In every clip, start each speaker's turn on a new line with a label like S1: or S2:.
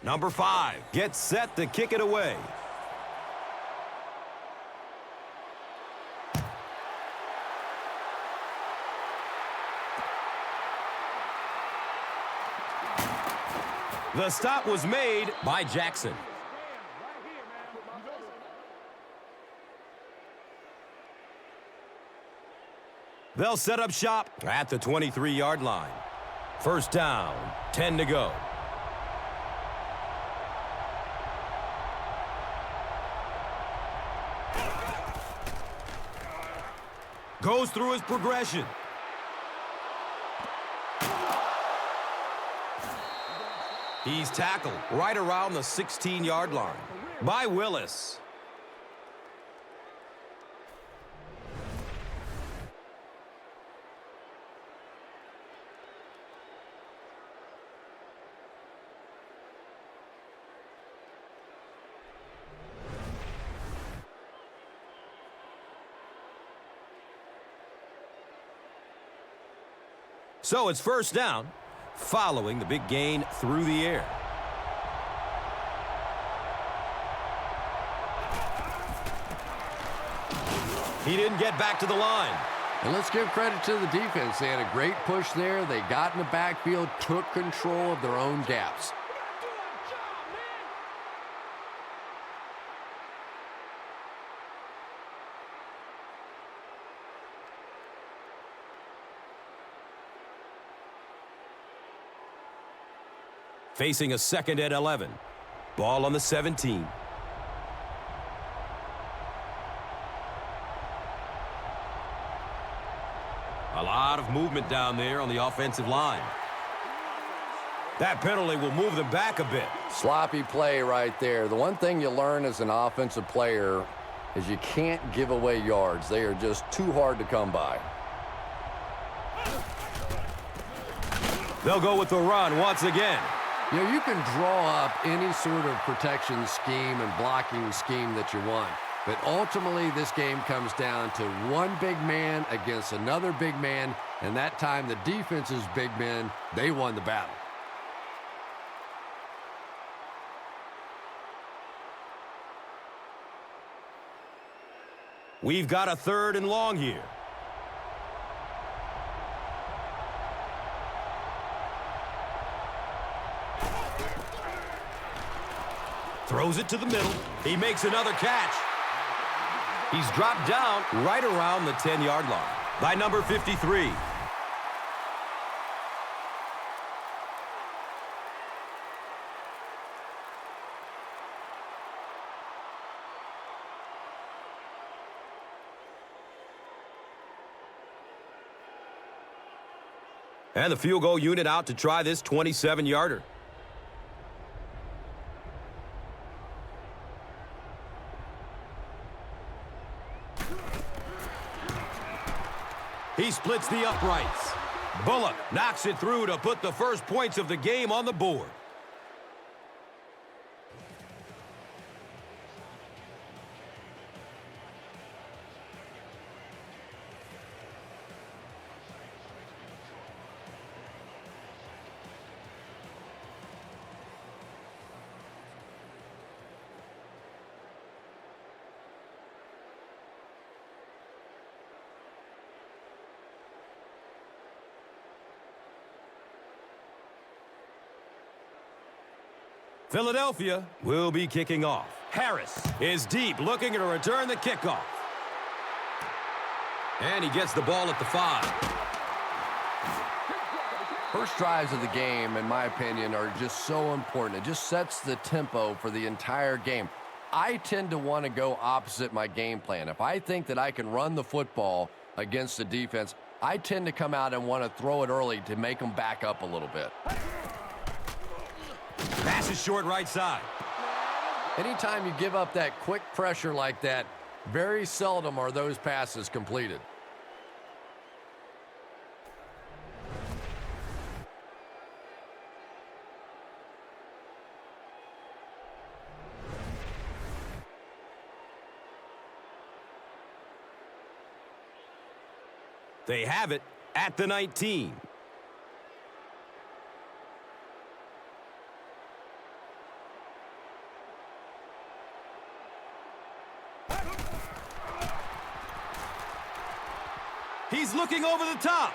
S1: Number 5 gets set to kick it away. The stop was made by Jackson. They'll set up shop at the 23-yard line. First down, 10 to go. Goes through his progression. He's tackled right around the 16-yard line by Willis. So it's first down, following the big gain through the air. He didn't get back to the line.
S2: And let's give credit to the defense. They had a great push there. They got in the backfield, took control of their own gaps.
S1: Facing a second and 11. Ball on the 17. A lot of movement down there on the offensive line. That penalty will move them back a bit.
S2: Sloppy play right there. The one thing you learn as an offensive player is you can't give away yards. They are just too hard to come by.
S1: They'll go with the run once again.
S2: You know, you can draw up any sort of protection scheme and blocking scheme that you want. But ultimately, this game comes down to one big man against another big man. And that time, the defense's big men, they won the battle.
S1: We've got a third and long here. Throws it to the middle. He makes another catch. He's dropped down right around the 10-yard line by number 53. And the field goal unit out to try this 27-yarder. He splits the uprights. Bullock knocks it through to put the first points of the game on the board. Philadelphia will be kicking off. Harris is deep, looking to return the kickoff. And he gets the ball at the 5.
S2: First drives of the game, in my opinion, are just so important. It just sets the tempo for the entire game. I tend to want to go opposite my game plan. If I think that I can run the football against the defense, I tend to come out and want to throw it early to make them back up a little bit.
S1: Pass is short right side.
S2: Anytime you give up that quick pressure like that, very seldom are those passes completed.
S1: They have it at the 19. He's looking over the top.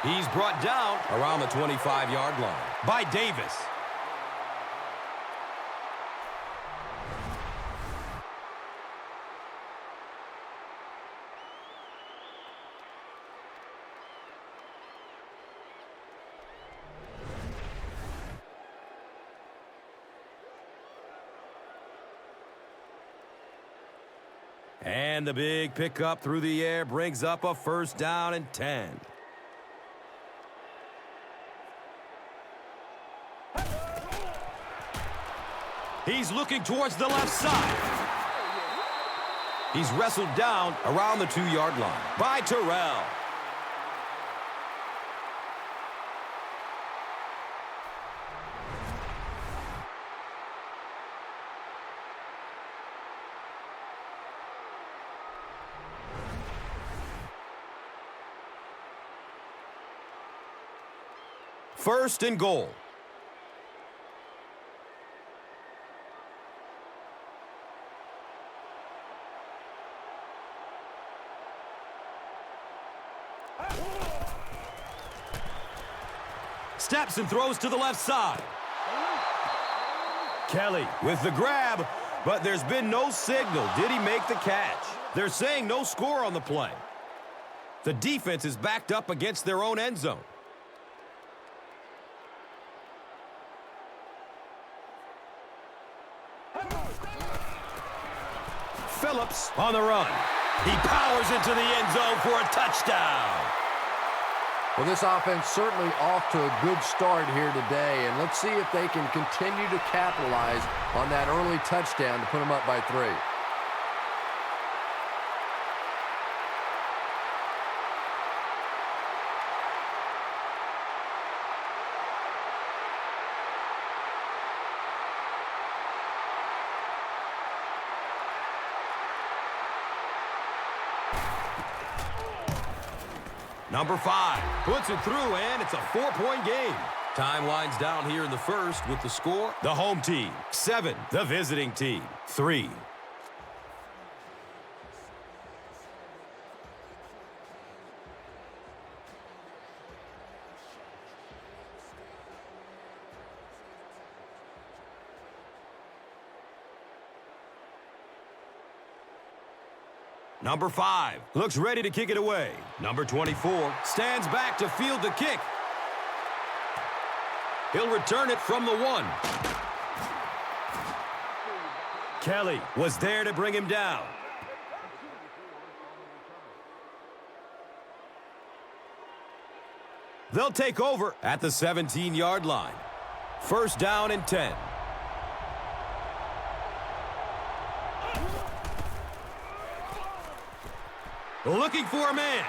S1: He's brought down around the 25-yard line by Davis. And the big pickup through the air brings up a first down and 10. He's looking towards the left side. He's wrestled down around the 2-yard line by Terrell. First and goal. Steps and throws to the left side. Kelly with the grab, but there's been no signal. Did he make the catch? They're saying no score on the play. The defense is backed up against their own end zone. Phillips on the run. He powers into the end zone for a touchdown.
S2: Well, this offense certainly off to a good start here today, and let's see if they can continue to capitalize on that early touchdown to put them up by 3.
S1: Number 5 puts it through, and it's a 4-point game. Time winds down here in the first with the score. The home team, 7. The visiting team, 3. Number 5 looks ready to kick it away. Number 24 stands back to field the kick. He'll return it from the 1. Kelly was there to bring him down. They'll take over at the 17-yard line. First down and 10. Looking for a man.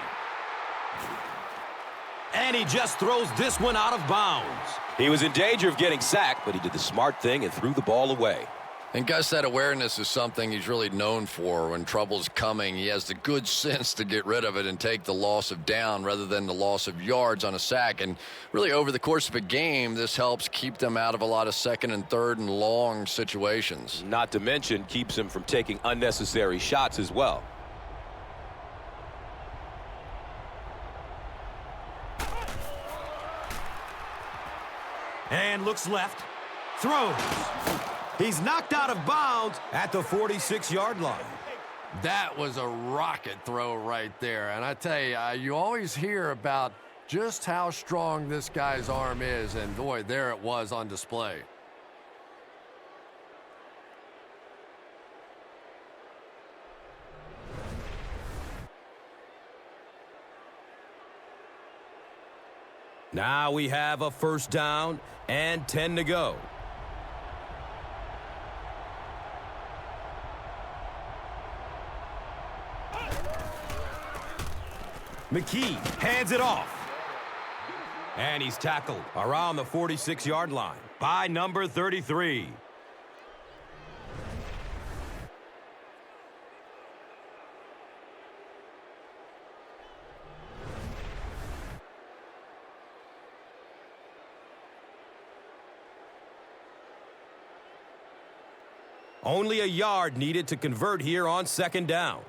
S1: And he just throws this one out of bounds. He was in danger of getting sacked, but he did the smart thing and threw the ball away.
S2: And Gus, that awareness is something he's really known for. When trouble's coming, he has the good sense to get rid of it and take the loss of down rather than the loss of yards on a sack. And really, over the course of a game, this helps keep them out of a lot of second and third and long situations.
S1: Not to mention, keeps him from taking unnecessary shots as well. And looks left. Throws. He's knocked out of bounds at the 46-yard line.
S2: That was a rocket throw right there. And I tell you, you always hear about just how strong this guy's arm is. And, boy, there it was on display.
S1: Now we have a first down and 10 to go. McKee hands it off. And he's tackled around the 46-yard line by number 33. Only a yard needed to convert here on second down.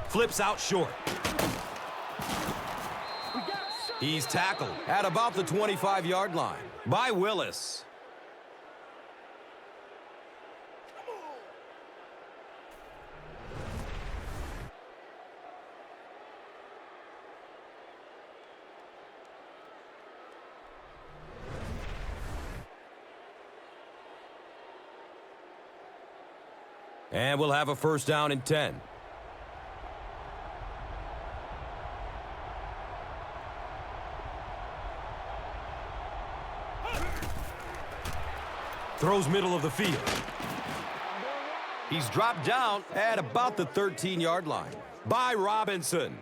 S1: Flips out short. He's tackled at about the 25-yard line by Willis. And we'll have a first down and 10. Throws middle of the field. He's dropped down at about the 13-yard line by Robinson.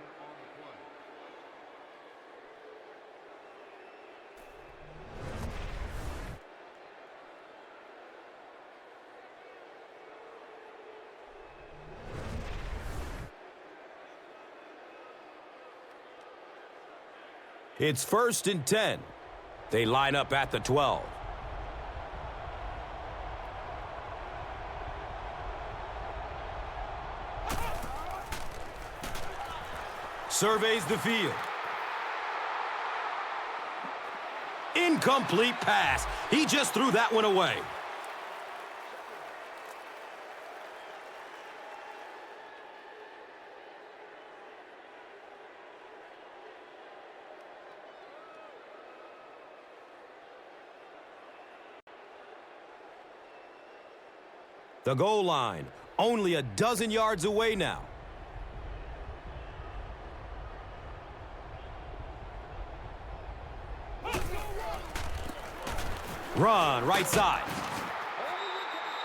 S1: It's 1st and 10. They line up at the 12. Surveys the field. Incomplete pass. He just threw that one away. The goal line, only a dozen yards away now. Run, right side.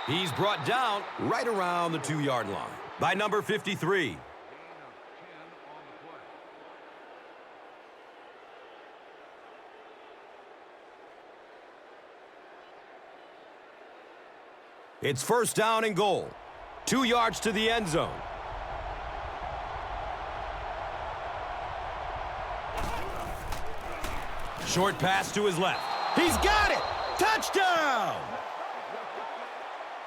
S1: He's brought down right around the 2-yard line by number 53. It's first down and goal. 2 yards to the end zone. Short pass to his left. He's got it! Touchdown!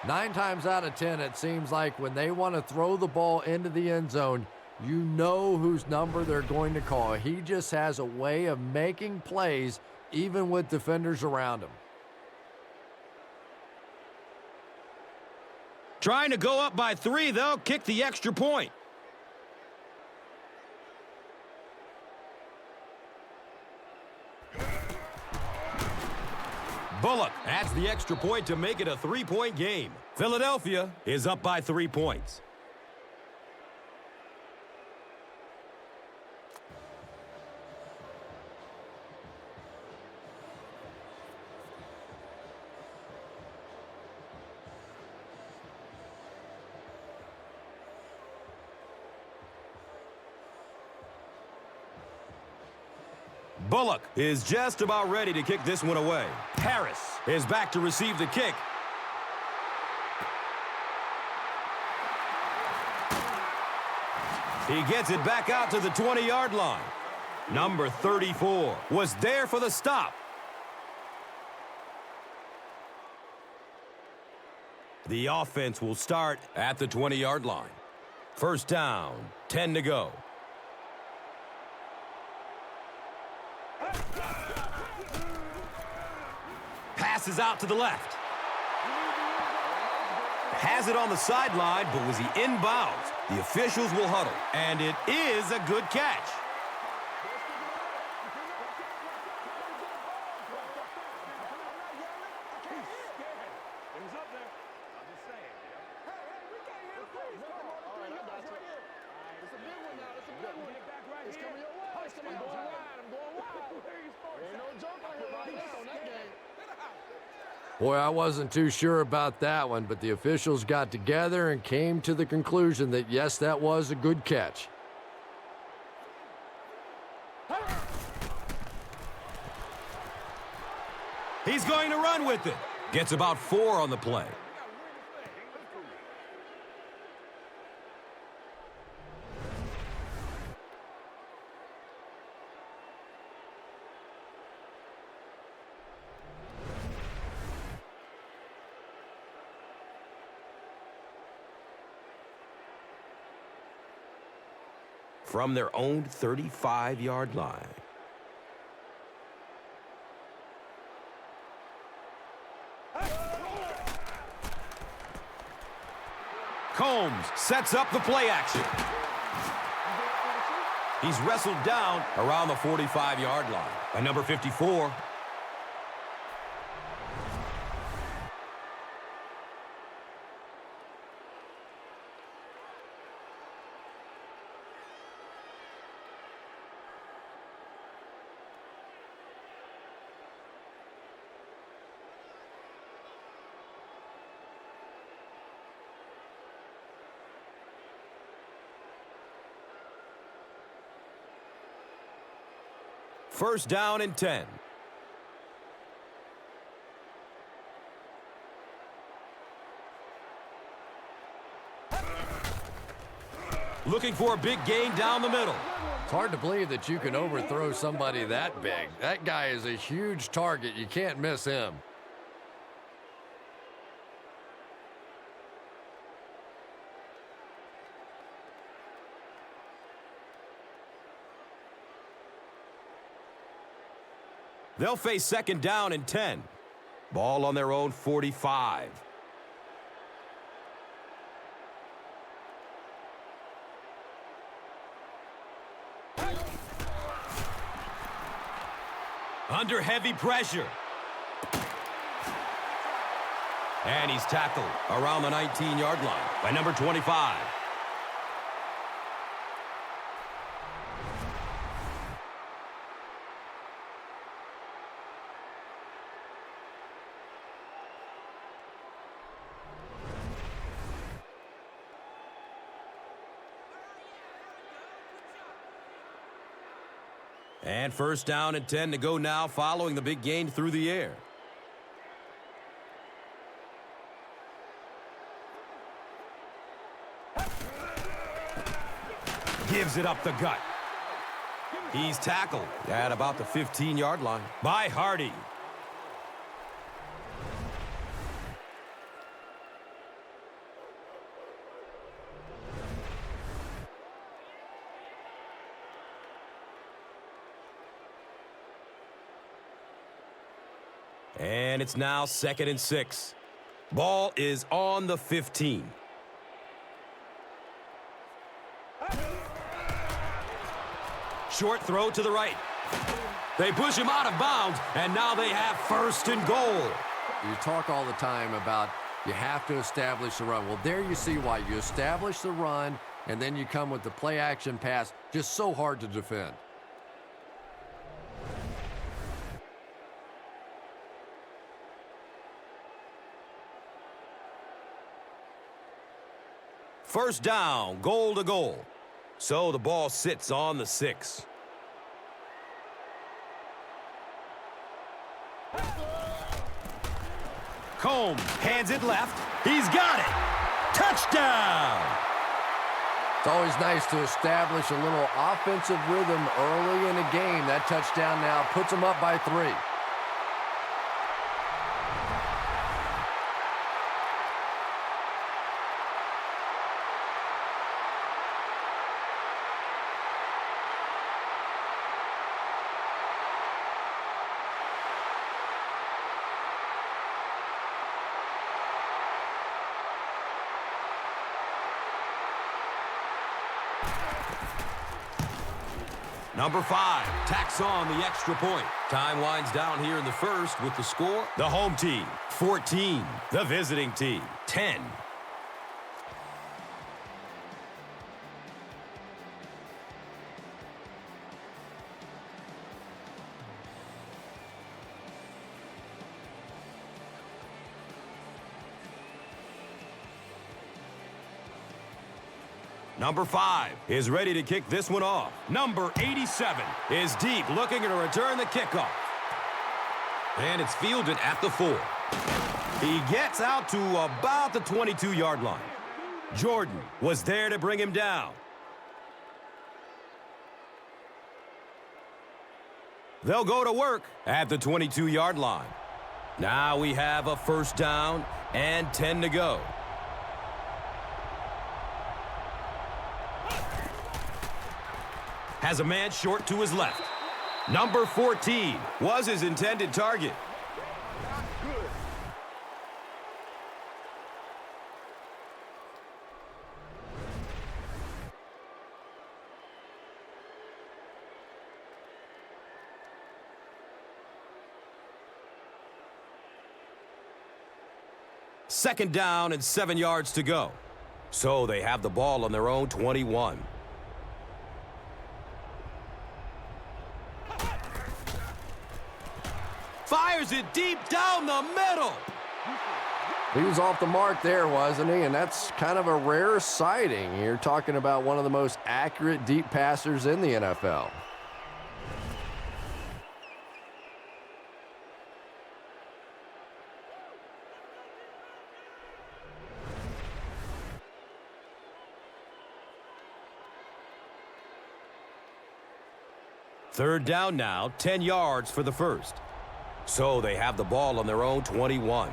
S2: 9 times out of 10, it seems like when they want to throw the ball into the end zone, you know whose number they're going to call. He just has a way of making plays even with defenders around him.
S1: Trying to go up by 3, they'll kick the extra point. Bullock adds the extra point to make it a 3-point game. Philadelphia is up by 3 points. Bullock is just about ready to kick this one away. Harris is back to receive the kick. He gets it back out to the 20-yard line. Number 34 was there for the stop. The offense will start at the 20-yard line. First down, 10 to go. Passes out to the left. Has it on the sideline, but was he inbounds? The officials will huddle, and it is a good catch.
S2: Boy, I wasn't too sure about that one, but the officials got together and came to the conclusion that, yes, that was a good catch.
S1: He's going to run with it. Gets about 4 on the play. from their own 35-yard line. Combs sets up the play action. He's wrestled down around the 45-yard line by number 54. First down and 10. Looking for a big gain down the middle.
S2: It's hard to believe that you can overthrow somebody that big. That guy is a huge target. You can't miss him.
S1: They'll face second down and 10. Ball on their own 45. Under heavy pressure. And he's tackled around the 19-yard line by number 25. And first down and 10 to go now following the big gain through the air. Gives it up the gut. He's tackled at about the 15-yard line by Hardy. And it's now second and 6. Ball is on the 15. Short throw to the right. They push him out of bounds, and now they have first and goal.
S2: You talk all the time about you have to establish the run. Well, there you see why. You establish the run, and then you come with the play-action pass. Just so hard to defend.
S1: First down, goal to goal. So the ball sits on the 6. Combs hands it left. He's got it. Touchdown!
S2: It's always nice to establish a little offensive rhythm early in a game. That touchdown now puts them up by 3.
S1: Number 5 tacks on the extra point. Time winds down here in the first with the score. The home team, 14. The visiting team, 10. Number 5 is ready to kick this one off. Number 87 is deep, looking to return the kickoff. And it's fielded at the 4. He gets out to about the 22-yard line. Jordan was there to bring him down. They'll go to work at the 22-yard line. Now we have a first down and 10 to go. has a man short to his left. Number 14 was his intended target. Second down and 7 yards to go. So they have the ball on their own 21. Fires it deep down the middle.
S2: He was off the mark there, wasn't he? And that's kind of a rare sighting. You're talking about one of the most accurate deep passers in the NFL.
S1: Third down now, 10 yards for the first. So they have the ball on their own 21.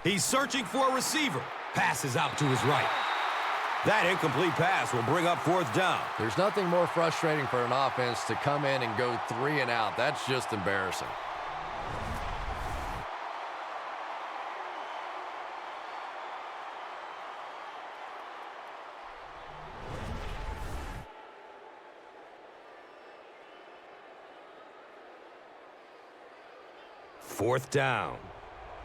S1: He's searching for a receiver. Passes out to his right. That incomplete pass will bring up fourth down.
S2: There's nothing more frustrating for an offense to come in and go 3 and out. That's just embarrassing.
S1: Fourth down.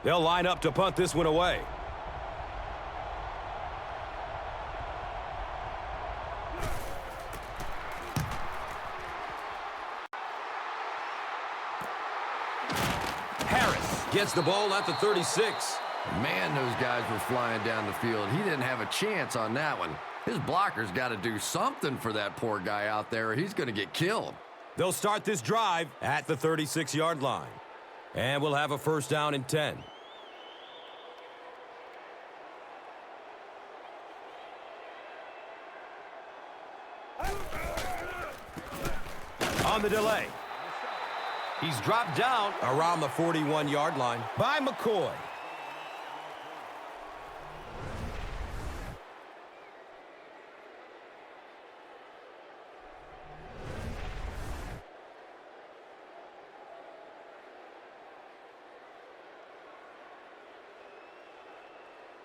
S1: They'll line up to punt this one away. Harris gets the ball at the 36.
S2: Man, those guys were flying down the field. He didn't have a chance on that one. His blocker's got to do something for that poor guy out there, or he's going to get killed.
S1: They'll start this drive at the 36-yard line. And we'll have a first down and 10. On the delay. He's dropped down around the 41-yard line by McCoy.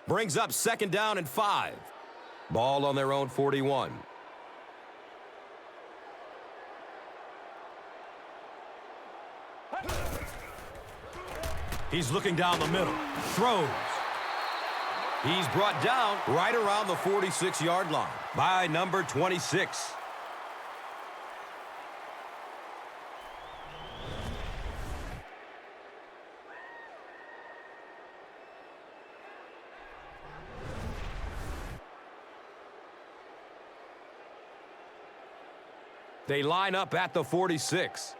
S1: Brings up second down and 5. Ball on their own 41. He's looking down the middle. Throws. He's brought down right around the 46-yard line by number 26. They line up at the 46.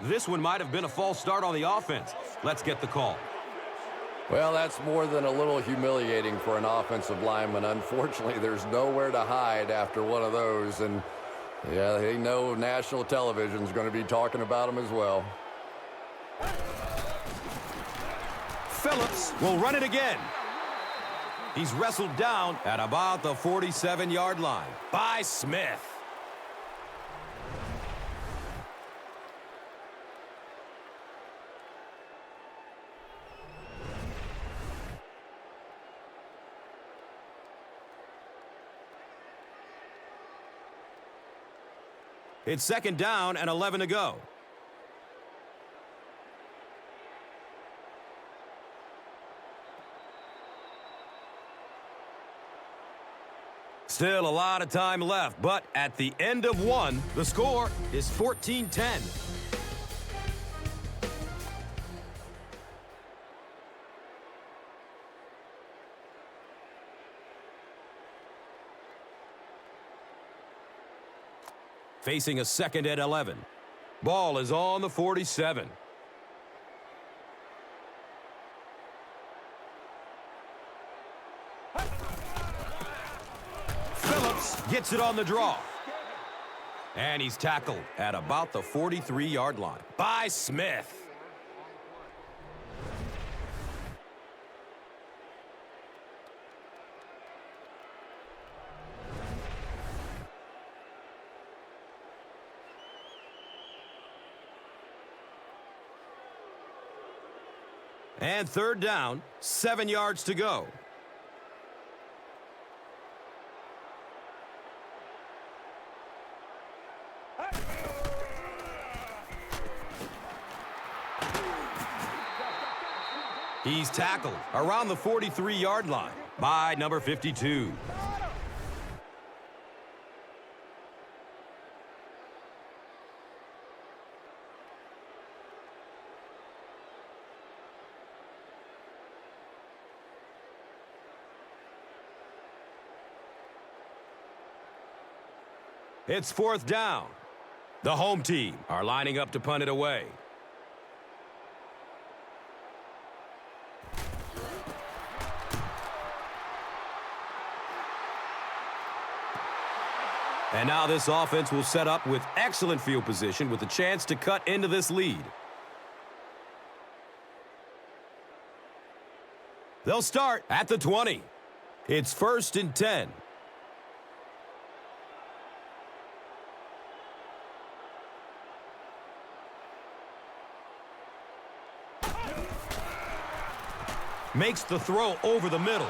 S1: This one might have been a false start on the offense. Let's get the call.
S2: Well, that's more than a little humiliating for an offensive lineman. Unfortunately, there's nowhere to hide after one of those. And, yeah, they know national television is going to be talking about them as well.
S1: Phillips will run it again. He's wrestled down at about the 47-yard line by Smith. It's second down and 11 to go. Still a lot of time left, but at the end of one, the score is 14-10. Facing a second and 11. Ball is on the 47. Phillips gets it on the draw. And he's tackled at about the 43-yard line by Smith. And third down, 7 yards to go. He's tackled around the 43-yard line by number 52. It's fourth down. The home team are lining up to punt it away. And now this offense will set up with excellent field position with a chance to cut into this lead. They'll start at the 20. It's 1st and 10. Makes the throw over the middle.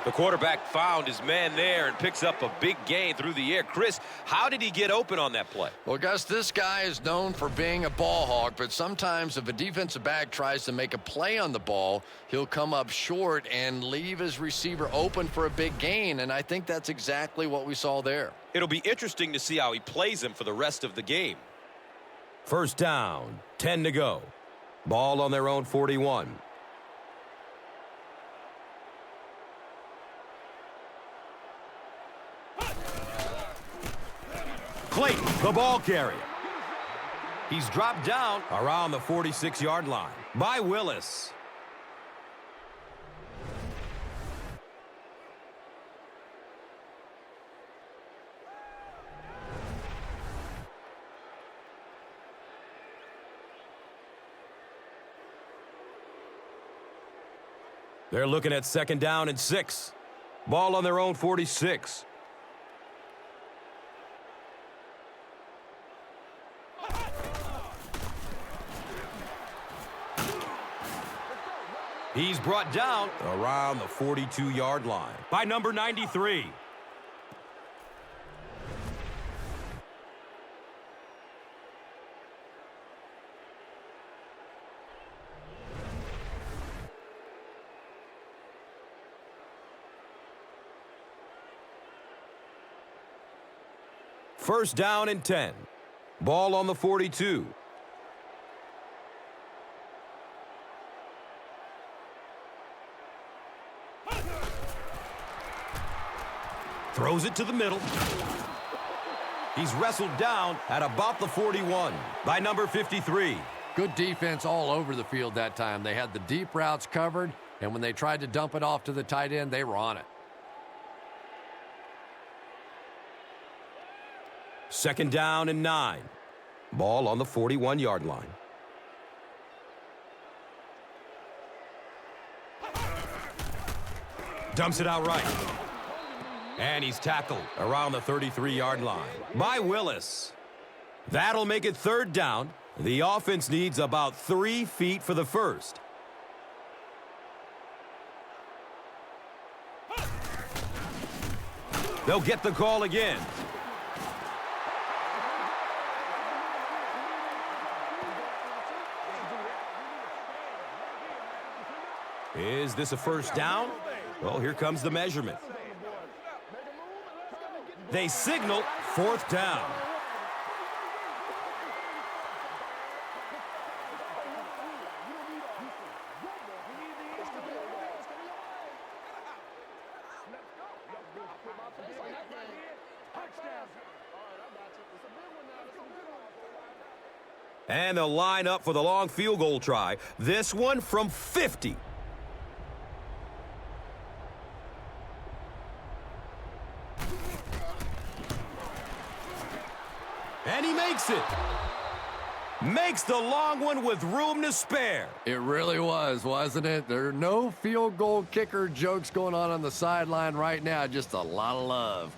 S3: The quarterback found his man there and picks up a big gain through the air. Chris, how did he get open on that play?
S2: Well, Gus, this guy is known for being a ball hawk, but sometimes if a defensive back tries to make a play on the ball, he'll come up short and leave his receiver open for a big gain, and I think that's exactly what we saw there.
S3: It'll be interesting to see how he plays him for the rest of the game.
S1: First down, 10 to go. Ball on their own 41. Clayton, the ball carrier. He's dropped down around the 46-yard line by Willis. They're looking at 2nd down and 6. Ball on their own 46. He's brought down around the 42-yard line by number 93. First down and 10. Ball on the 42. Throws it to the middle. He's wrestled down at about the 41 by number 53.
S2: Good defense all over the field that time. They had the deep routes covered, and when they tried to dump it off to the tight end, they were on it.
S1: 2nd down and 9. Ball on the 41-yard line. Dumps it out right. And he's tackled around the 33-yard line by Willis. That'll make it 3rd down. The offense needs about 3 feet for the first. They'll get the call again. Is this a first down? Well, here comes the measurement. They signal 4th down. And they'll line up for the long field goal try. This one from 50. Makes the long one with room to spare.
S2: It really was, wasn't it? There are no field goal kicker jokes going on the sideline right now. Just a lot of love.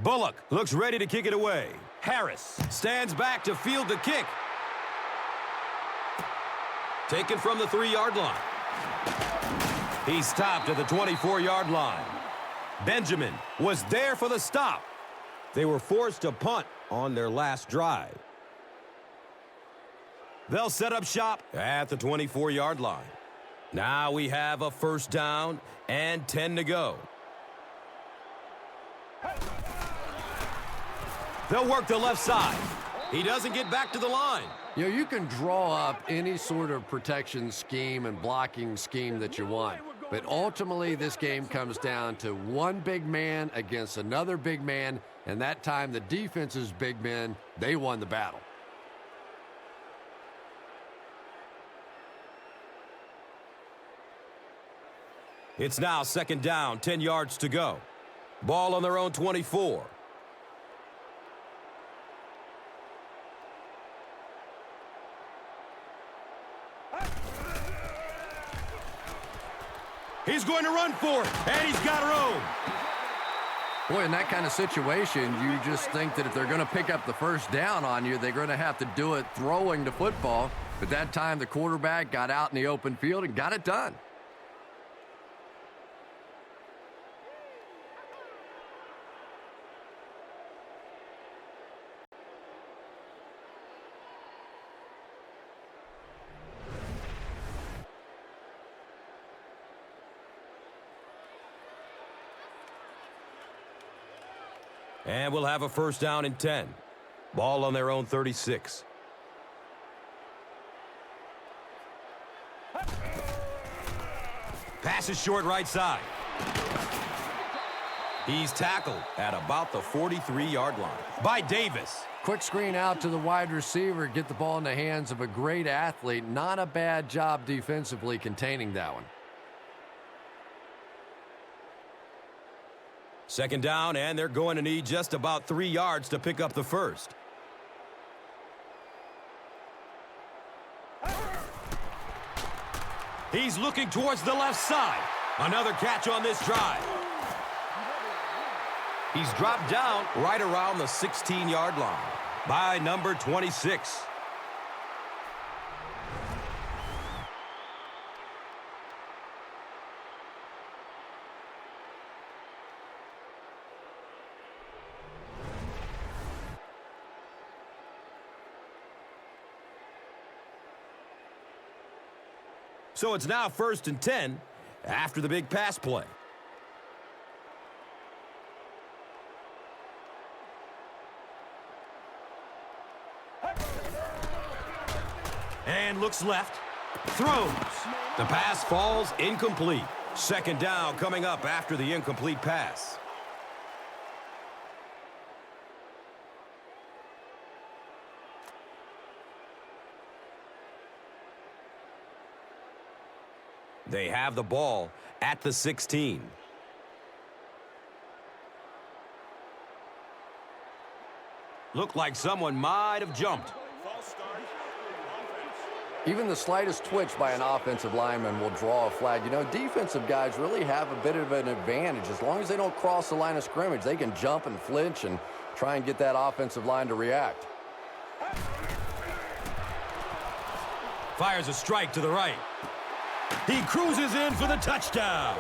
S1: Bullock looks ready to kick it away. Harris stands back to field the kick. Taken from the 3-yard line. He stopped at the 24-yard line. Benjamin was there for the stop. They were forced to punt on their last drive. They'll set up shop at the 24-yard line. Now we have a first down and 10 to go. They'll work the left side. He doesn't get back to the line.
S2: You know, you can draw up any sort of protection scheme and blocking scheme that you want. But ultimately, this game comes down to one big man against another big man. And that time, the defense's big men, they won the battle.
S1: It's now second down, 10 yards to go. Ball on their own 24. He's going to run for it, and he's got room.
S2: Boy, in that kind of situation, you just think that if they're going to pick up the first down on you, they're going to have to do it throwing the football. But that time, the quarterback got out in the open field and got it done.
S1: And we'll have a first down and 10. Ball on their own 36. Pass is short right side. He's tackled at about the 43-yard line by Davis.
S2: Quick screen out to the wide receiver. Get the ball in the hands of a great athlete. Not a bad job defensively containing that one.
S1: Second down, and they're going to need just about 3 yards to pick up the first. He's looking towards the left side. Another catch on this drive. He's dropped down right around the 16-yard line by number 26. So it's now first and 10 after the big pass play. And looks left. Throws. The pass falls incomplete. Second down coming up after the incomplete pass. They have the ball at the 16. Looked like someone might have jumped.
S2: Even the slightest twitch by an offensive lineman will draw a flag. You know, defensive guys really have a bit of an advantage. As long as they don't cross the line of scrimmage, they can jump and flinch and try and get that offensive line to react.
S1: Fires a strike to the right. He cruises in for the touchdown.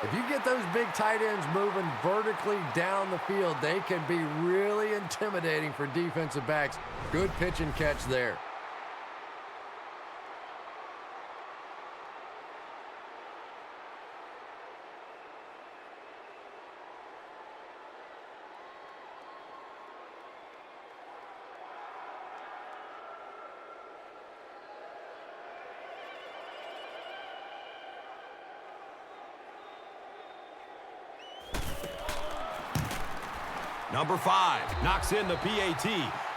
S2: If you get those big tight ends moving vertically down the field, they can be really intimidating for defensive backs. Good pitch and catch there.
S1: Number 5 knocks in the PAT,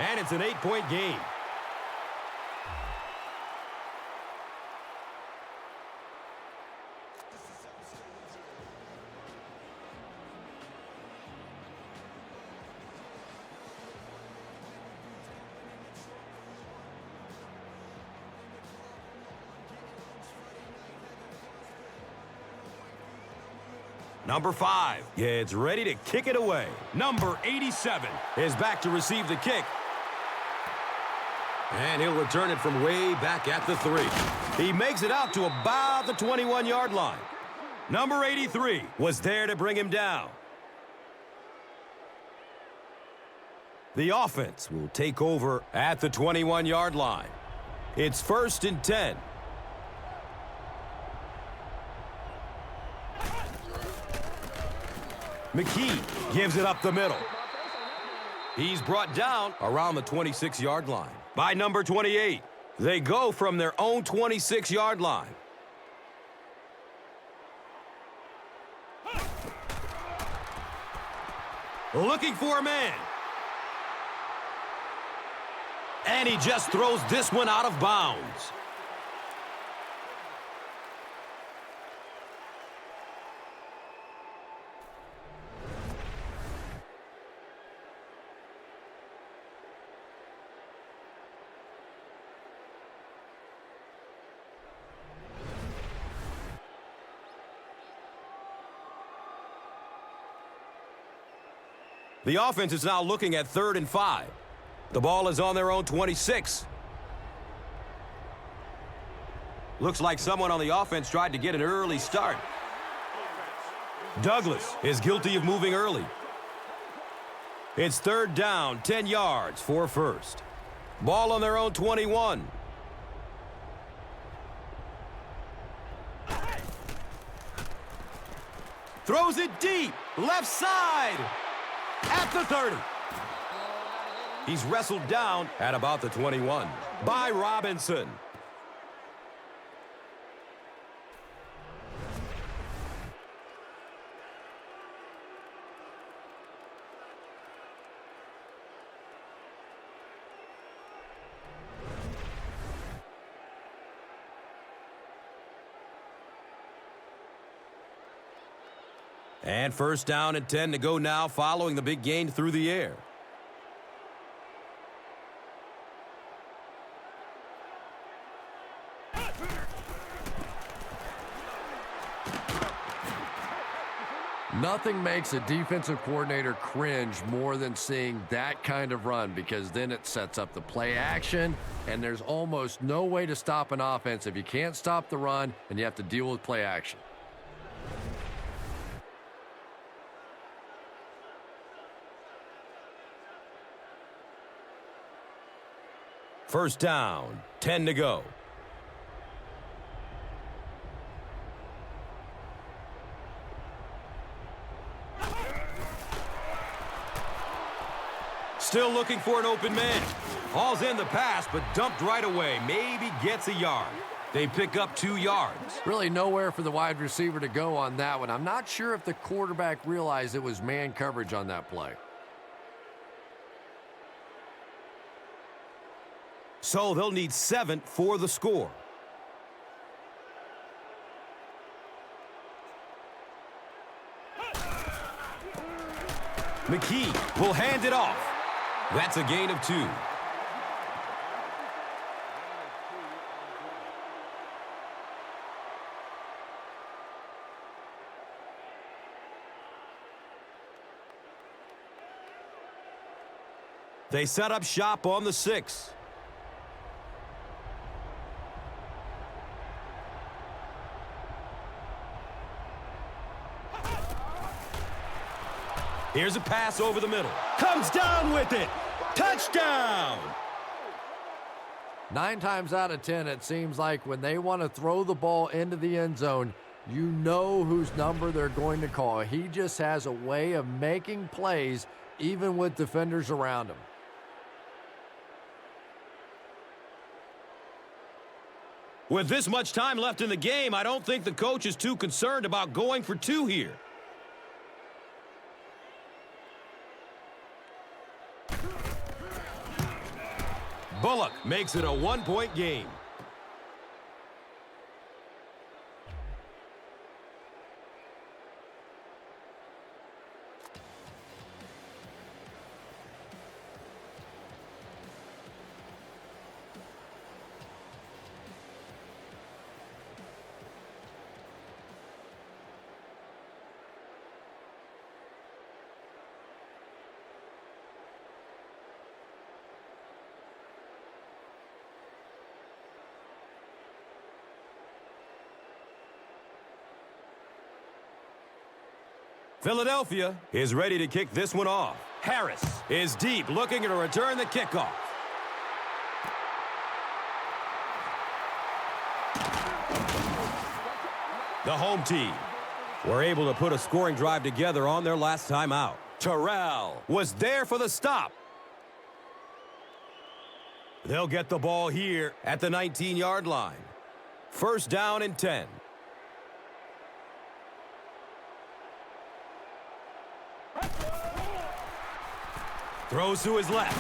S1: and it's an 8-point game. Number 5 gets ready to kick it away. Number 87 is back to receive the kick. And he'll return it from way back at the 3. He makes it out to about the 21-yard line. Number 83 was there to bring him down. The offense will take over at the 21-yard line. It's 1st and 10. McKee gives it up the middle. He's brought down around the 26-yard line by number 28. They go from their own 26-yard line. Looking for a man. And he just throws this one out of bounds. The offense is now looking at 3rd and 5. The ball is on their own 26. Looks like someone on the offense tried to get an early start. Douglas is guilty of moving early. It's 3rd down, 10 yards for 1st. Ball on their own 21. Throws it deep, left side. At the 30. He's wrestled down at about the 21 by Robinson. And 1st down and 10 to go now following the big gain through the air.
S2: Nothing makes a defensive coordinator cringe more than seeing that kind of run, because then it sets up the play action, and there's almost no way to stop an offense if you can't stop the run and you have to deal with play action.
S1: First down, 10 to go. Still looking for an open man. Hauls in the pass, but dumped right away. Maybe gets a yard. They pick up 2 yards.
S2: Really nowhere for the wide receiver to go on that one. I'm not sure if the quarterback realized it was man coverage on that play.
S1: So they'll need 7 for the score. McKee will hand it off. That's a gain of 2. They set up shop on the 6. Here's a pass over the middle. Comes down with it. Touchdown!
S2: 9 times out of 10, it seems like when they want to throw the ball into the end zone, you know whose number they're going to call. He just has a way of making plays even with defenders around him.
S1: With this much time left in the game, I don't think the coach is too concerned about going for 2 here. Bullock makes it a one-point game. Philadelphia is ready to kick this one off. Harris is deep, looking to return the kickoff. The home team were able to put a scoring drive together on their last time out. Terrell was there for the stop. They'll get the ball here at the 19-yard line. First down and 10. Throws to his left.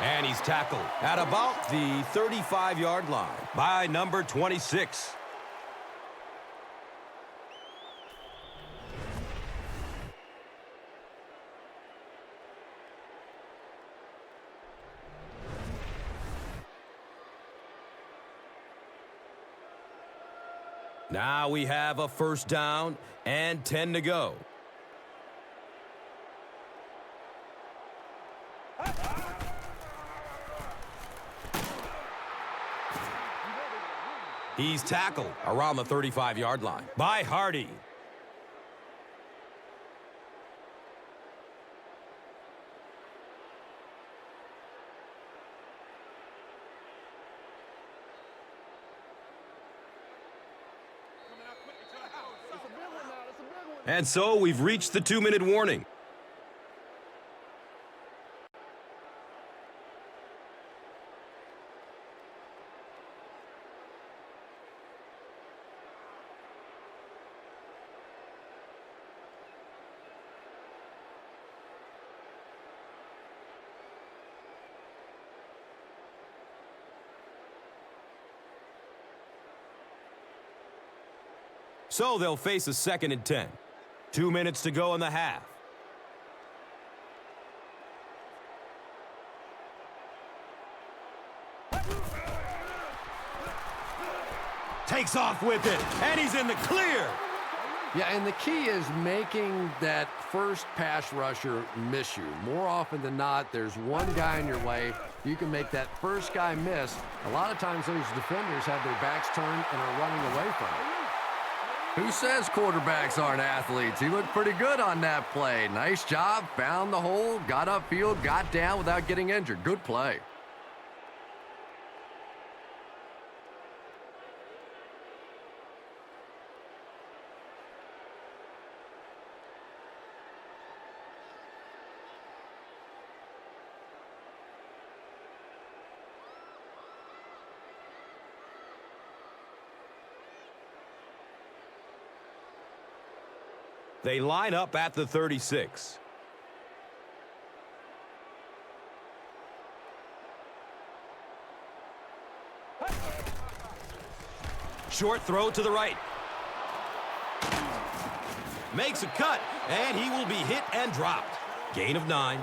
S1: And he's tackled at about the 35-yard line by number 26. Now we have a first down and 10 to go. He's tackled around the 35-yard line by Hardy. And so we've reached the 2-minute warning. So they'll face a 2nd and 10. 2 minutes to go in the half. Takes off with it, and he's in the clear.
S2: Yeah, and the key is making that first pass rusher miss you. More often than not, there's one guy in your way. You can make that first guy miss. A lot of times those defenders have their backs turned and are running away from it. Who says quarterbacks aren't athletes? He looked pretty good on that play. Nice job, found the hole, got upfield, got down without getting injured. Good play.
S1: They line up at the 36. Short throw to the right. Makes a cut, and he will be hit and dropped. Gain of 9.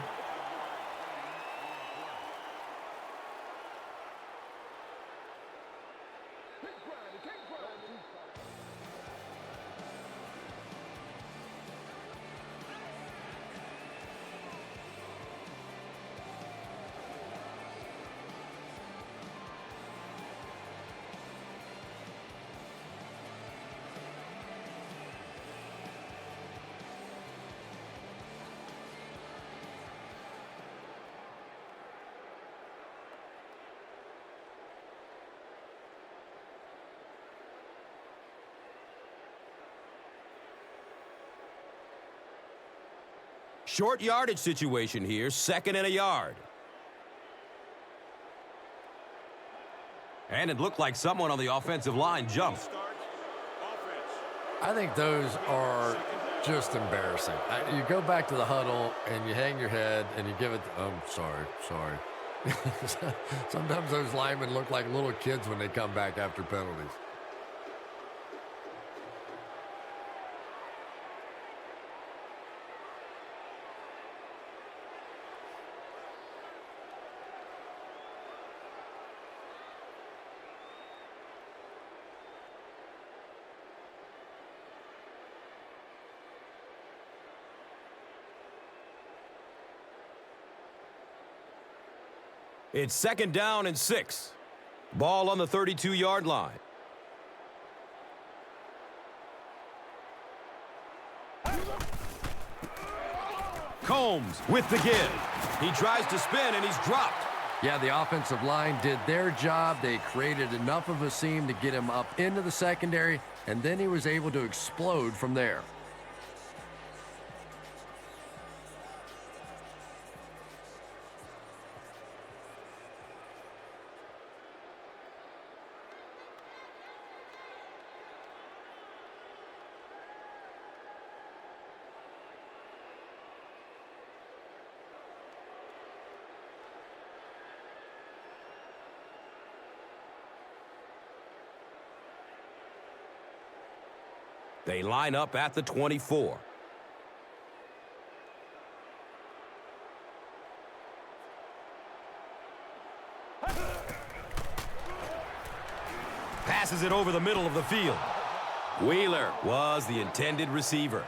S1: Short yardage situation here, 2nd and a yard. And it looked like someone on the offensive line jumped.
S2: I think those are just embarrassing. You go back to the huddle and you hang your head and you give it, sorry. Sometimes those linemen look like little kids when they come back after penalties.
S1: It's 2nd down and 6. Ball on the 32-yard line. Combs with the give. He tries to spin, and he's dropped.
S2: Yeah, the offensive line did their job. They created enough of a seam to get him up into the secondary, and then he was able to explode from there.
S1: They line up at the 24. Passes it over the middle of the field. Wheeler was the intended receiver.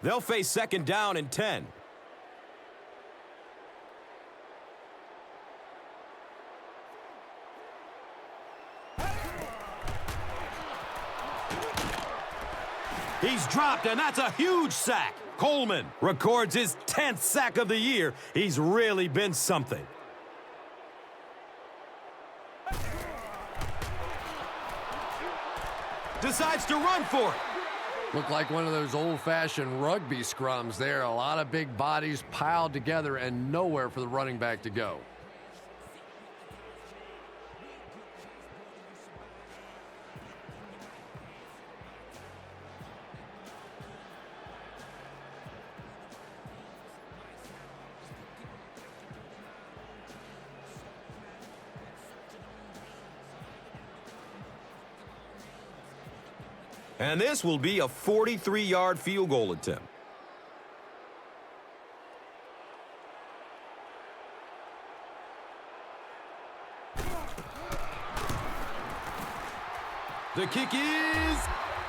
S1: They'll face 2nd down and 10. He's dropped, and that's a huge sack. Coleman records his 10th sack of the year. He's really been something. Decides to run for it.
S2: Looked like one of those old-fashioned rugby scrums there. A lot of big bodies piled together and nowhere for the running back to go.
S1: And this will be a 43-yard field goal attempt. The kick is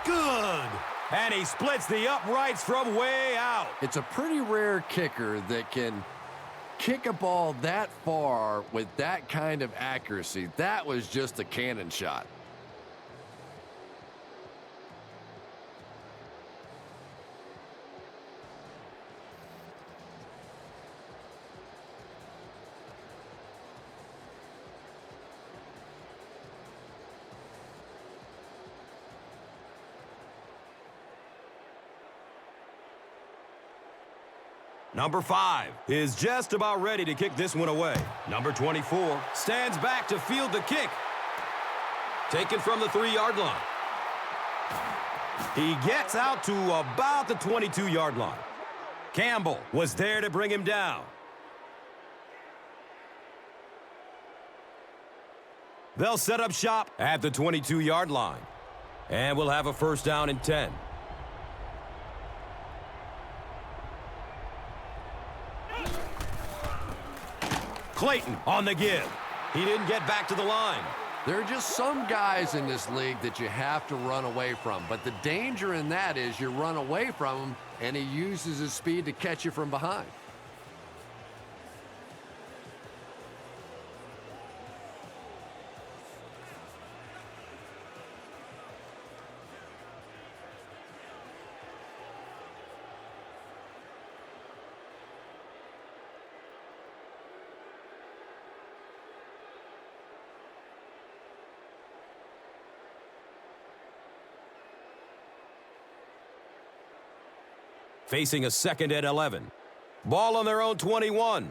S1: good. And he splits the uprights from way out.
S2: It's a pretty rare kicker that can kick a ball that far with that kind of accuracy. That was just a cannon shot.
S1: Number 5 is just about ready to kick this one away. Number 24 stands back to field the kick. Taken from the 3-yard line. He gets out to about the 22-yard line. Campbell was there to bring him down. They'll set up shop at the 22-yard line. And we'll have a 1st down and 10. Clayton on the give. He didn't get back to the line.
S2: There are just some guys in this league that you have to run away from. But the danger in that is you run away from him, and he uses his speed to catch you from behind.
S1: Facing a 2nd and 11. Ball on their own 21.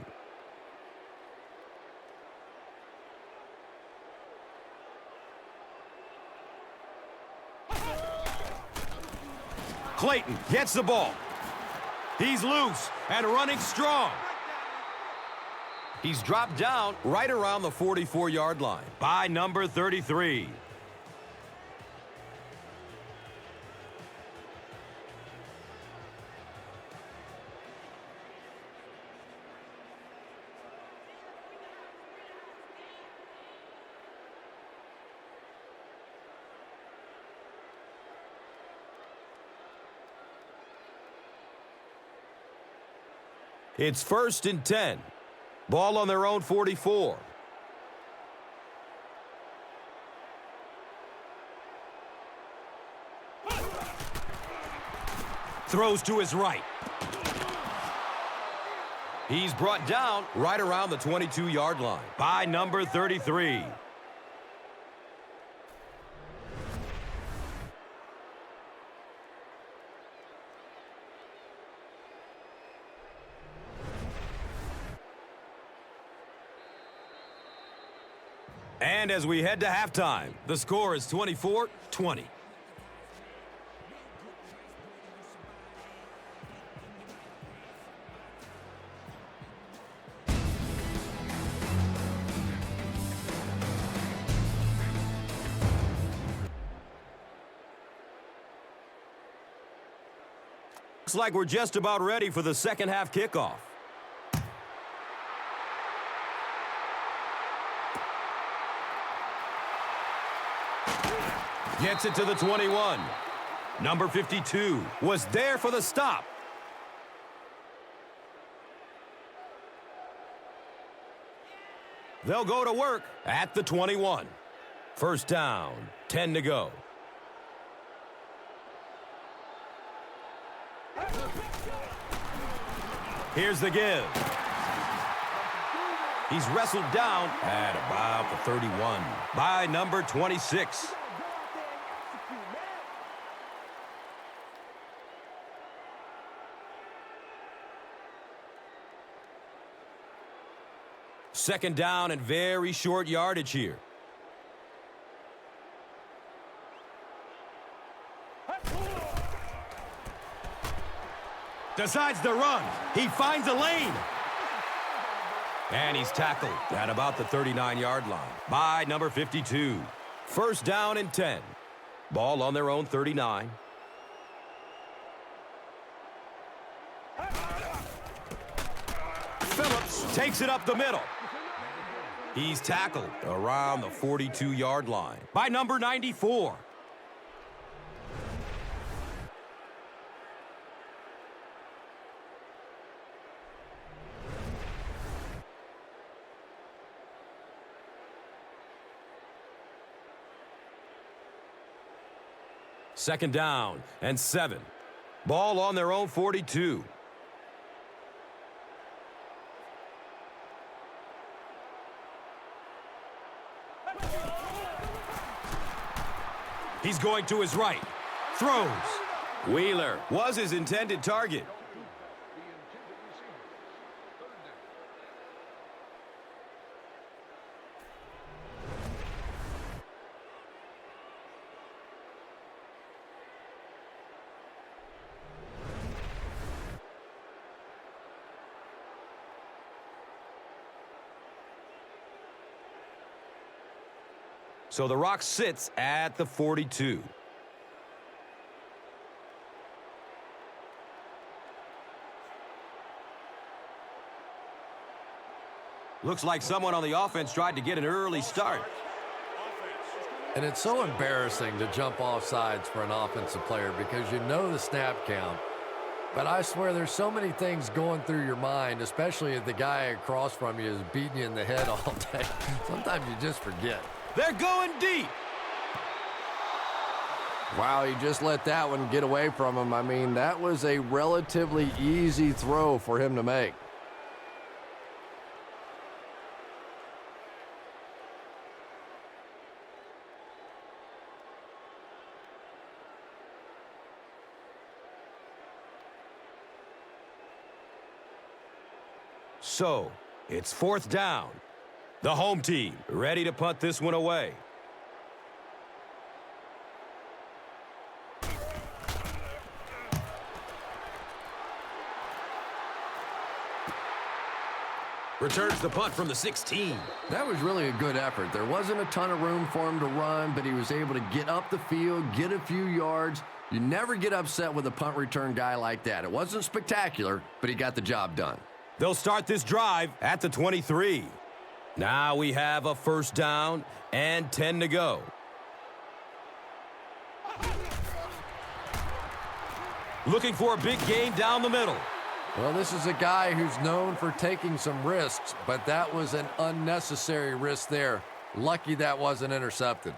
S1: Clayton gets the ball. He's loose and running strong. He's dropped down right around the 44-yard line by number 33. It's 1st and 10. Ball on their own 44. Throws to his right. He's brought down right around the 22-yard line by number 33. And as we head to halftime, the score is 24-20. Looks like we're just about ready for the second half kickoff. Gets it to the 21. Number 52 was there for the stop. They'll go to work at the 21. First down, 10 to go. Here's the give. He's wrestled down at about the 31 by number 26. Second down and very short yardage here. Decides to run. He finds a lane. And he's tackled at about the 39-yard line by number 52. First down and 10. Ball on their own 39. Phillips takes it up the middle. He's tackled around the 42-yard line by number 94. Second down and 7. Ball on their own 42. He's going to his right. Throws. Wheeler was his intended target. So the Rock sits at the 42. Looks like someone on the offense tried to get an early start.
S2: And it's so embarrassing to jump off sides for an offensive player because you know the snap count. But I swear there's so many things going through your mind, especially if the guy across from you is beating you in the head all day. Sometimes you just forget.
S1: They're going deep.
S2: Wow, he just let that one get away from him. I mean, that was a relatively easy throw for him to make.
S1: So, it's fourth down. The home team ready to punt this one away. Returns the punt from the 16.
S2: That was really a good effort. There wasn't a ton of room for him to run, but he was able to get up the field, get a few yards. You never get upset with a punt return guy like that. It wasn't spectacular, but he got the job done.
S1: They'll start this drive at the 23. Now we have a first down and 10 to go. Looking for a big gain down the middle.
S2: Well, this is a guy who's known for taking some risks, but that was an unnecessary risk there. Lucky that wasn't intercepted.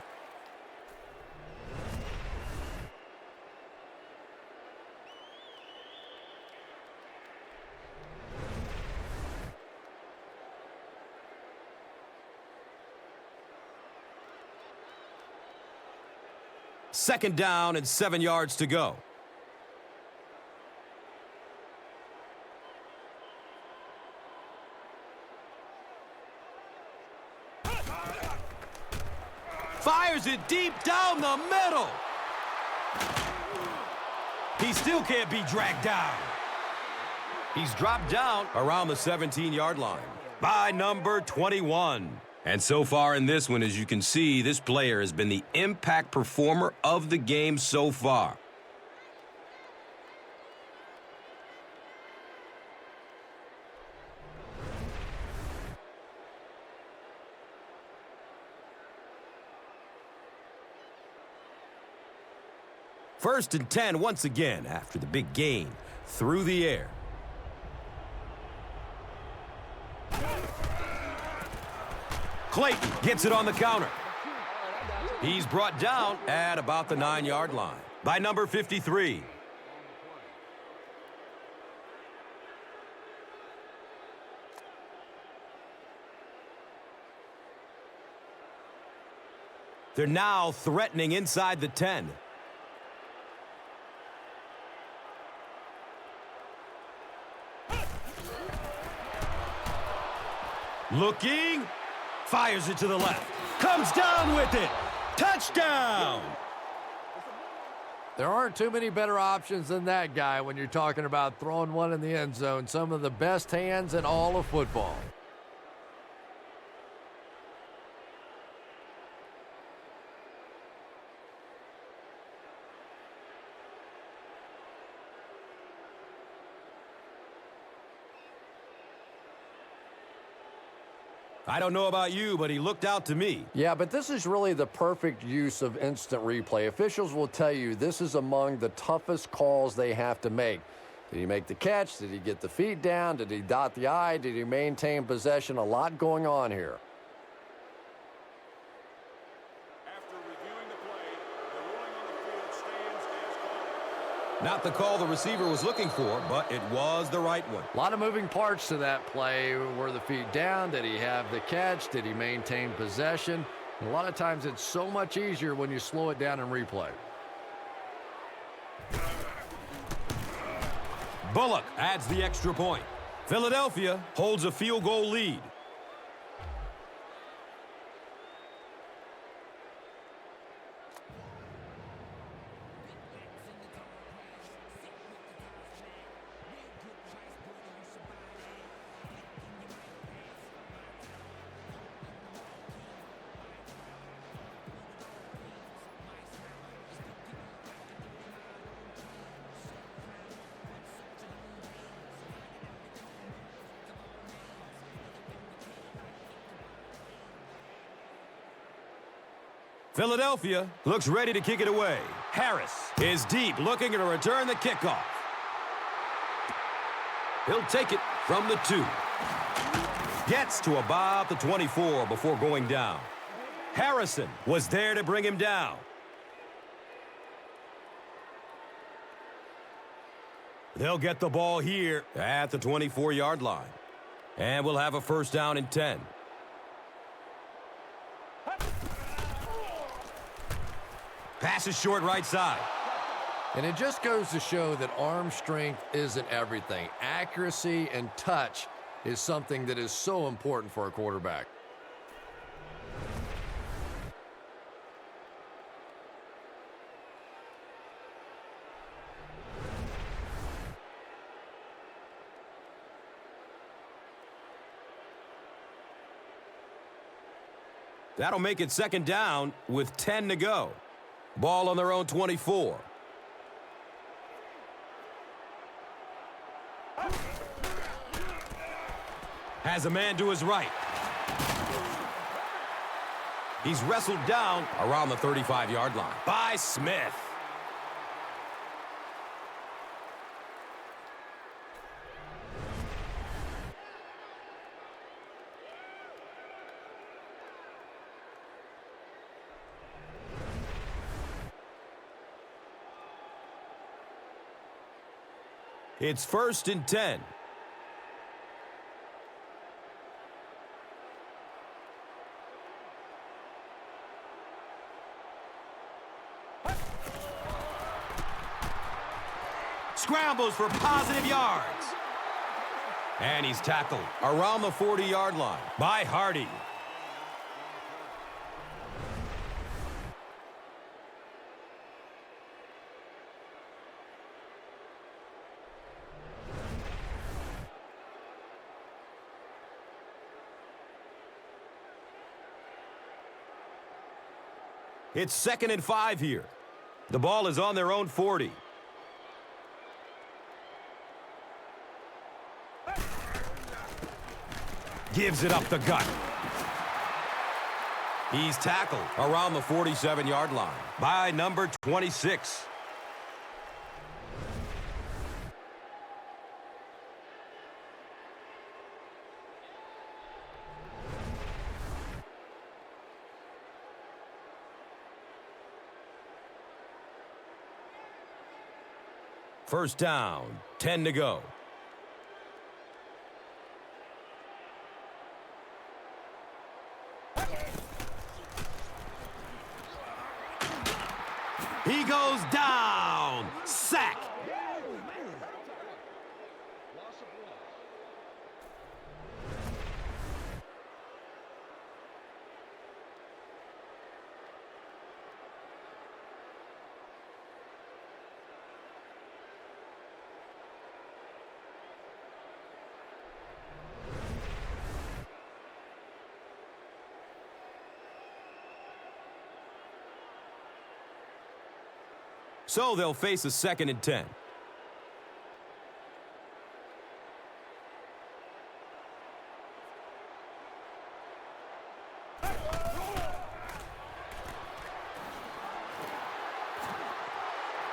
S1: Second down and 7 yards to go. Fires it deep down the middle. He still can't be dragged down. He's dropped down around the 17-yard line by number 21. And so far in this one, as you can see, this player has been the impact performer of the game so far. First and 10 once again after the big gain through the air. Clayton gets it on the counter. He's brought down at about the 9-yard line by number 53. They're now threatening inside the 10. Looking, fires it to the left, comes down with it, touchdown!
S2: There aren't too many better options than that guy when you're talking about throwing one in the end zone. Some of the best hands in all of football.
S1: I don't know about you, but he looked out to me.
S2: Yeah, but this is really the perfect use of instant replay. Officials will tell you this is among the toughest calls they have to make. Did he make the catch? Did he get the feet down? Did he dot the I? Did he maintain possession? A lot going on here.
S1: After reviewing the play, the ruling on the field stands as called. Not the call the receiver was looking for, but it was the right one.
S2: A lot of moving parts to that play. Were the feet down? Did he have the catch? Did he maintain possession? And a lot of times it's so much easier when you slow it down and replay.
S1: Bullock adds the extra point. Philadelphia holds a field goal lead. Philadelphia looks ready to kick it away. Harris is deep, looking to return the kickoff. He'll take it from the 2. Gets to about the 24 before going down. Harrison was there to bring him down. They'll get the ball here at the 24-yard line. And we'll have a first down and 10. Pass is short right side.
S2: And it just goes to show that arm strength isn't everything. Accuracy and touch is something that is so important for a quarterback.
S1: That'll make it second down with 10 to go. Ball on their own 24. Has a man to his right. He's wrestled down around the 35-yard line by Smith. It's 1st and 10. Scrambles for positive yards. And he's tackled around the 40-yard line by Hardy. It's 2nd and 5 here. The ball is on their own 40. Gives it up the gut. He's tackled around the 47-yard line by number 26. First down, 10 to go. He goes down. Sack. So they'll face a 2nd and 10.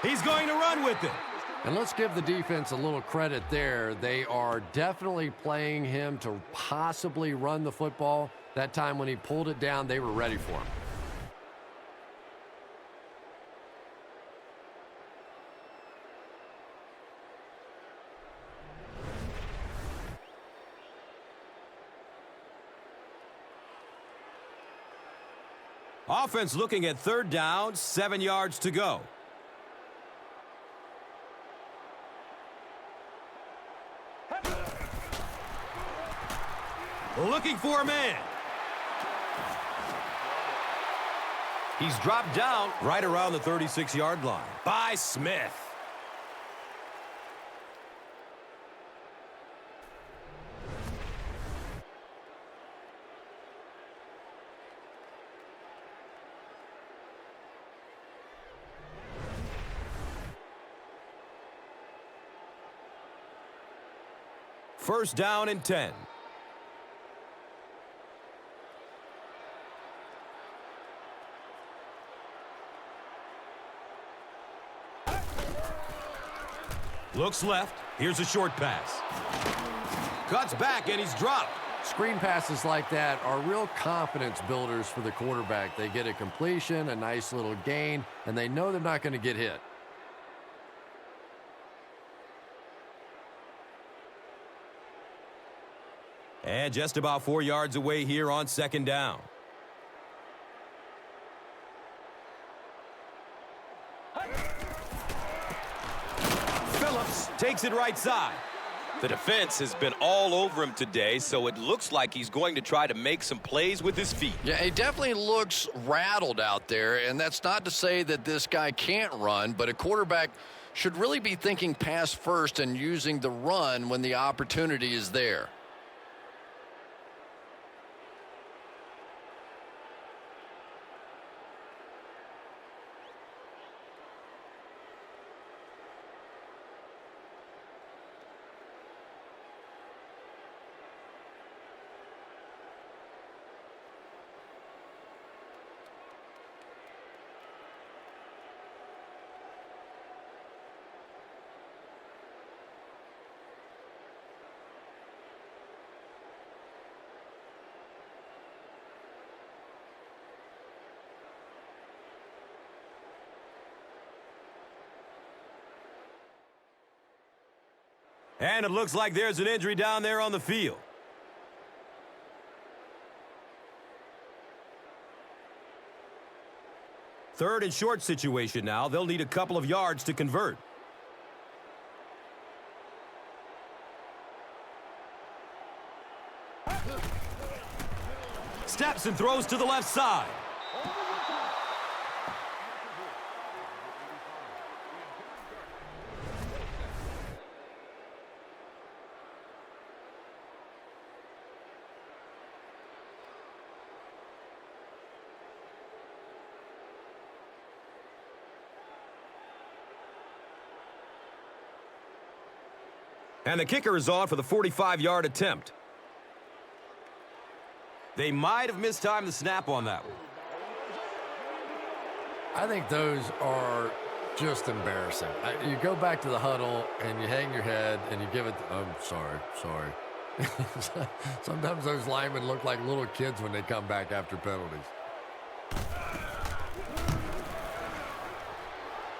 S1: He's going to run with it.
S2: And let's give the defense a little credit there. They are definitely playing him to possibly run the football. That time when he pulled it down, they were ready for him.
S1: Offense looking at 3rd down, 7 yards to go. Looking for a man. He's dropped down right around the 36-yard line by Smith. First down and 10. Looks left. Here's a short pass. Cuts back and he's dropped.
S2: Screen passes like that are real confidence builders for the quarterback. They get a completion, a nice little gain, and they know they're not going to get hit.
S1: And just about 4 yards away here on 2nd down. Phillips takes it right side.
S3: The defense has been all over him today, so it looks like he's going to try to make some plays with his feet.
S2: Yeah, he definitely looks rattled out there, and that's not to say that this guy can't run, but a quarterback should really be thinking pass first and using the run when the opportunity is there.
S1: And it looks like there's an injury down there on the field. Third and short situation now. They'll need a couple of yards to convert. Steps and throws to the left side. And the kicker is on for the 45-yard attempt. They might have mistimed the snap on that one.
S4: I think those are just embarrassing. You go back to the huddle and you hang your head and you give it, oh, sorry. Sometimes those linemen look like little kids when they come back after penalties.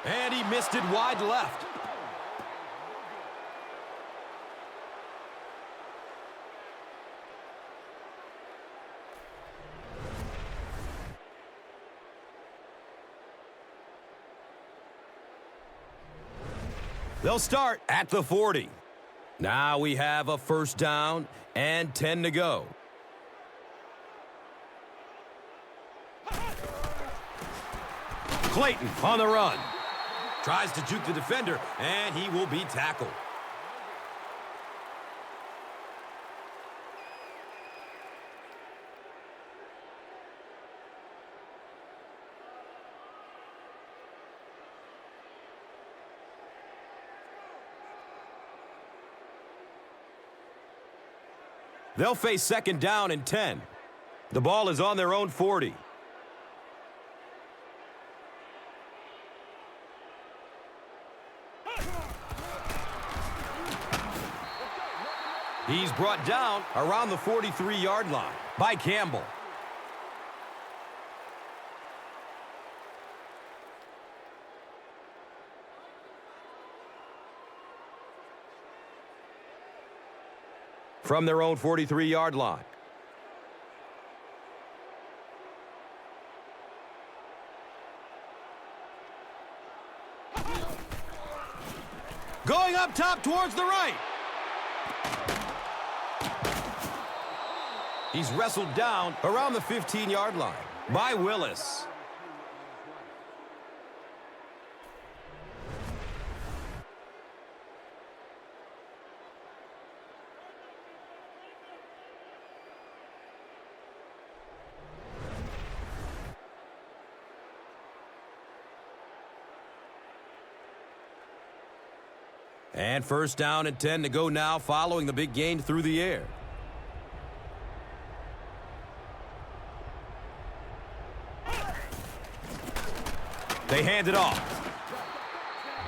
S1: And he missed it wide left. They'll start at the 40. Now we have a first down and 10 to go. Clayton on the run. Tries to juke the defender, and he will be tackled. They'll face second down and 10. The ball is on their own 40. He's brought down around the 43-yard line by Campbell. From their own 43-yard line. Going up top towards the right. He's wrestled down around the 15-yard line by Willis. And first down and 10 to go now following the big gain through the air. They hand it off.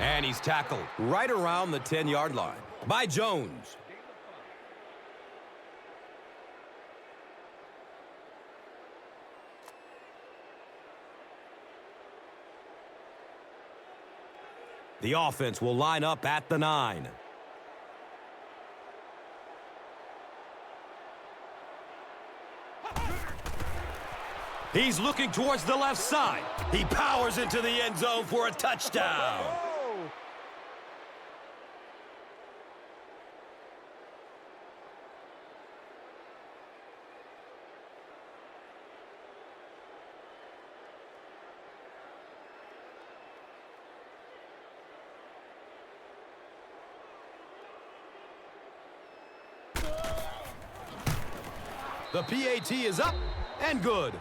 S1: And he's tackled right around the 10-yard line by Jones. The offense will line up at the 9. He's looking towards the left side. He powers into the end zone for a touchdown. The PAT is up and good.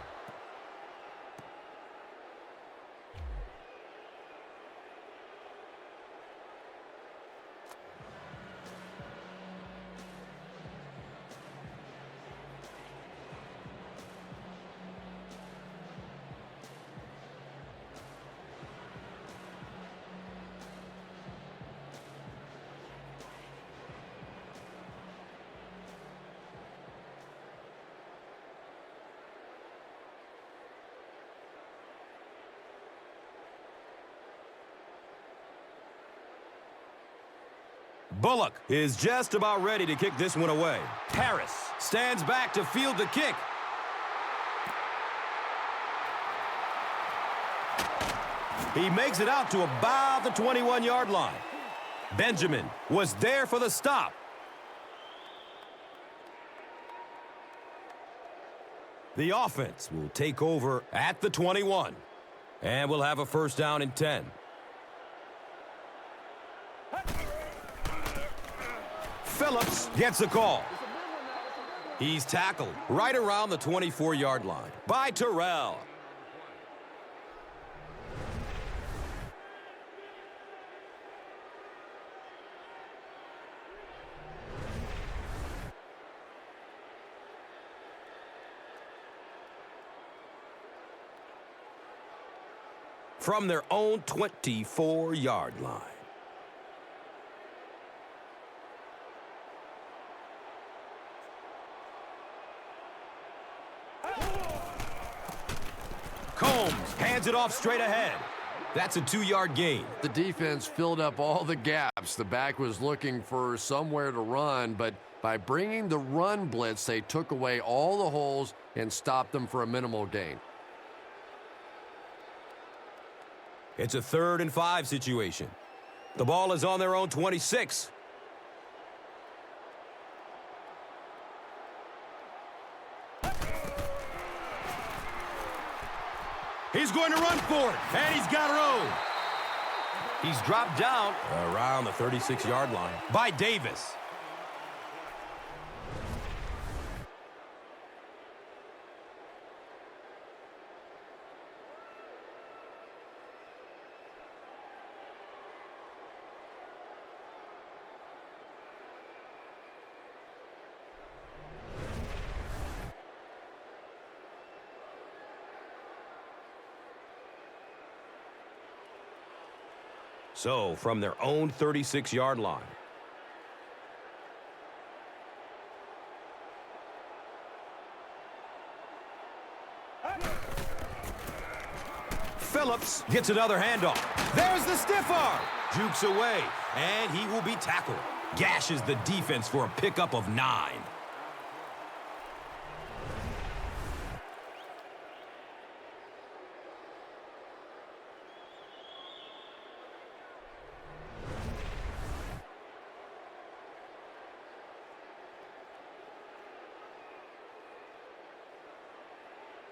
S1: Bullock is just about ready to kick this one away. Harris stands back to field the kick. He makes it out to about the 21-yard line. Benjamin was there for the stop. The offense will take over at the 21. And we'll have a first down and 10. Phillips gets the call. He's tackled right around the 24-yard line by Terrell. From their own 24-yard line. Combs hands it off straight ahead. That's a 2-yard gain.
S2: The defense filled up all the gaps. The back was looking for somewhere to run, but by bringing the run blitz, they took away all the holes and stopped them for a minimal gain.
S1: It's a 3rd and 5 situation. The ball is on their own 26. He's going to run for it, and he's got room. He's dropped down around the 36-yard line by Davis. So, from their own 36-yard line. Phillips gets another handoff. There's the stiff arm. Jukes away, and he will be tackled. Gashes the defense for a pickup of 9.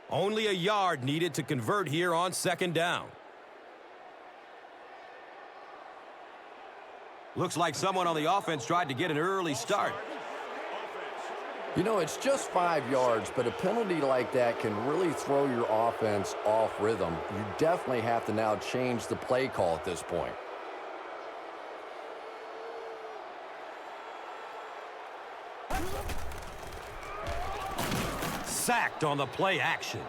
S1: Only a yard needed to convert here on 2nd down. Looks like someone on the offense tried to get an early start.
S2: You know, it's just 5 yards, but a penalty like that can really throw your offense off rhythm. You definitely have to now change the play call at this point.
S1: Sacked on the play action.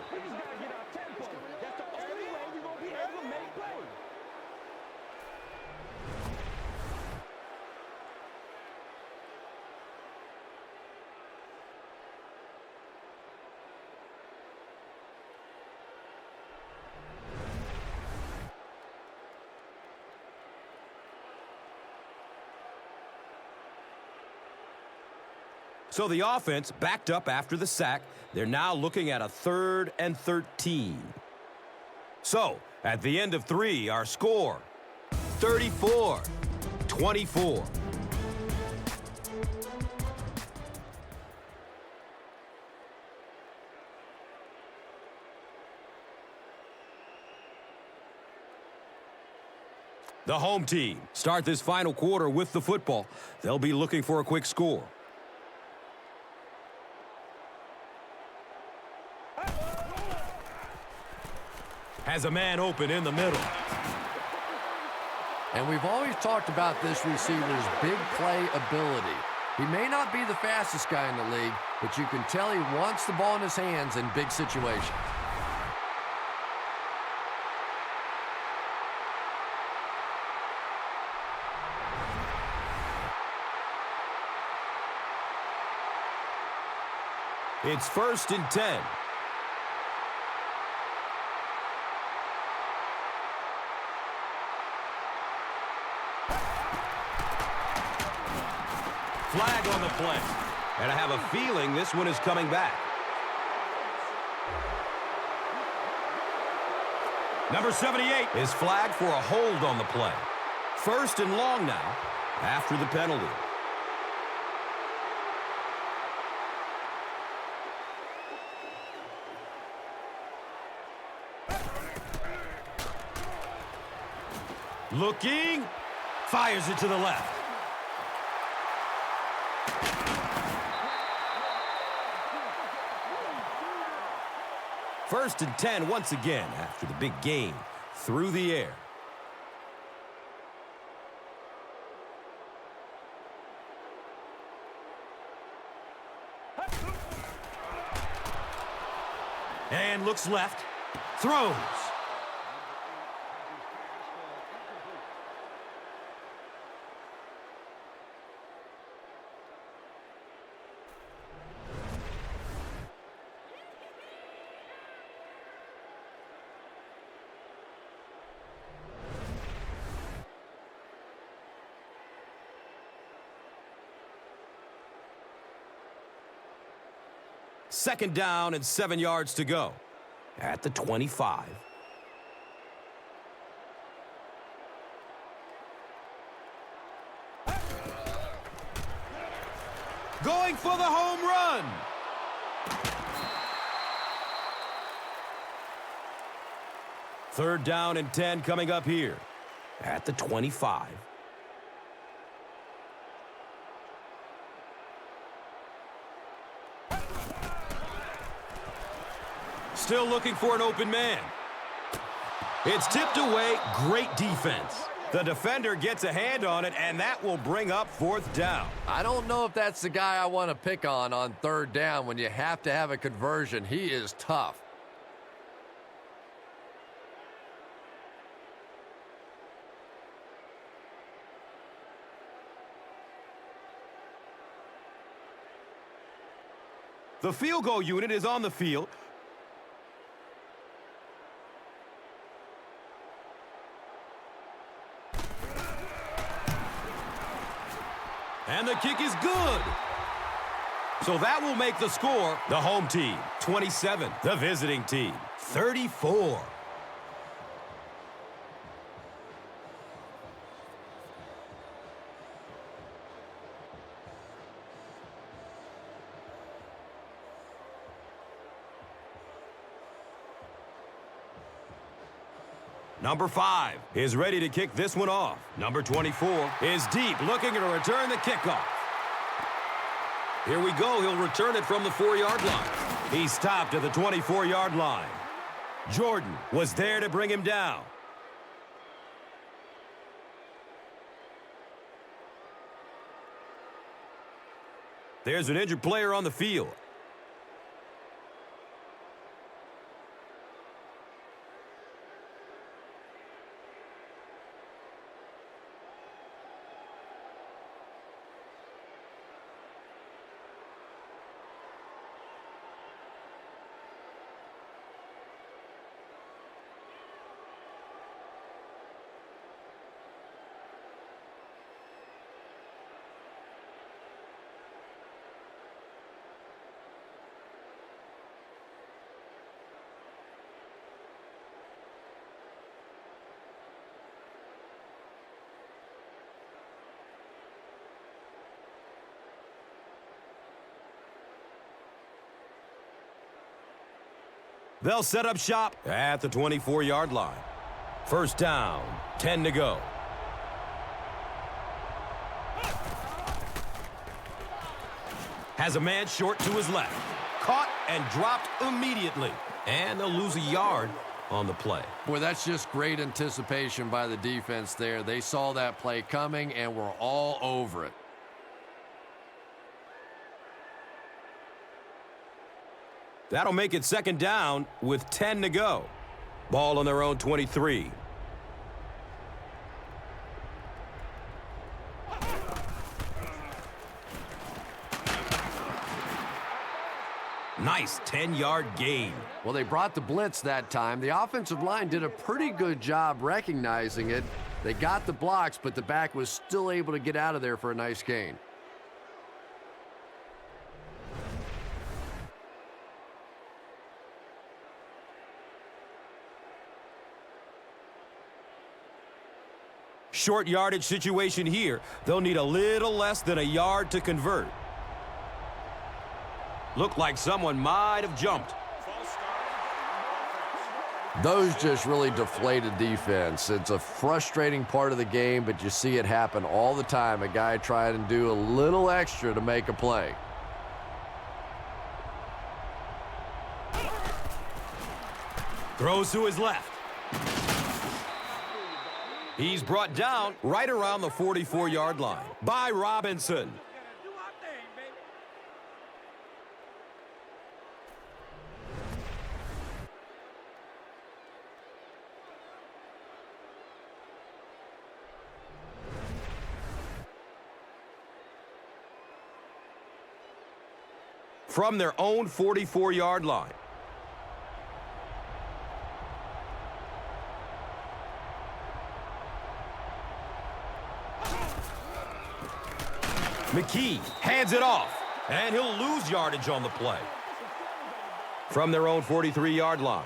S1: So the offense backed up after the sack. They're now looking at a 3rd and 13. So, at the end of 3, our score, 34-24. The home team start this final quarter with the football. They'll be looking for a quick score. Has a man open in the middle.
S2: And we've always talked about this receiver's big play ability. He may not be the fastest guy in the league, but you can tell he wants the ball in his hands in big situations.
S1: It's 1st and 10. Flag on the play. And I have a feeling this one is coming back. Number 78 is flagged for a hold on the play. 1st and long now after the penalty. Looking, fires it to the left. First and 10 once again after the big gain through the air. And looks left, throws. Second down and 7 yards to go at the 25. Going for the home run. Third down and 10 coming up here at the 25. Still looking for an open man. It's tipped away. Great defense. The defender gets a hand on it, and that will bring up 4th down.
S2: I don't know if that's the guy I want to pick on 3rd down when you have to have a conversion. He is tough.
S1: The field goal unit is on the field. And the kick is good. So that will make the score the home team 27, the visiting team 34. Number 5 is ready to kick this one off. Number 24 is deep, looking to return the kickoff. Here we go. He'll return it from the 4-yard line. He stopped at the 24-yard line. Jordan was there to bring him down. There's an injured player on the field. They'll set up shop at the 24-yard line. First down, 10 to go. Has a man short to his left. Caught and dropped immediately. And they'll lose a yard on the play.
S2: Boy, that's just great anticipation by the defense there. They saw that play coming and were all over it.
S1: That'll make it second down with 10 to go. Ball on their own 23. Nice 10-yard gain.
S2: Well, they brought the blitz that time. The offensive line did a pretty good job recognizing it. They got the blocks, but the back was still able to get out of there for a nice gain.
S1: Short yardage situation here. They'll need a little less than a yard to convert. Looked like someone might have jumped.
S2: Those just really deflated defense. It's a frustrating part of the game, but you see it happen all the time. A guy trying to do a little extra to make a play.
S1: Throws to his left. He's brought down right around the 44-yard line by Robinson. From their own 44-yard line. McKee hands it off, and he'll lose yardage on the play. From their own 43-yard line.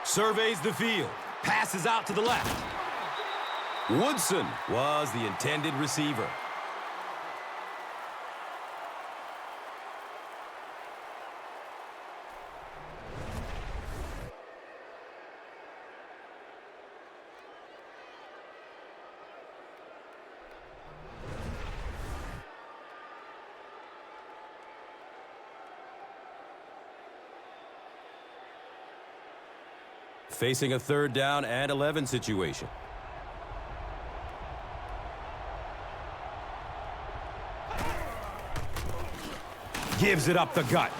S1: Surveys the field, passes out to the left. Woodson was the intended receiver. Facing a 3rd down and 11 situation. Gives it up the gut.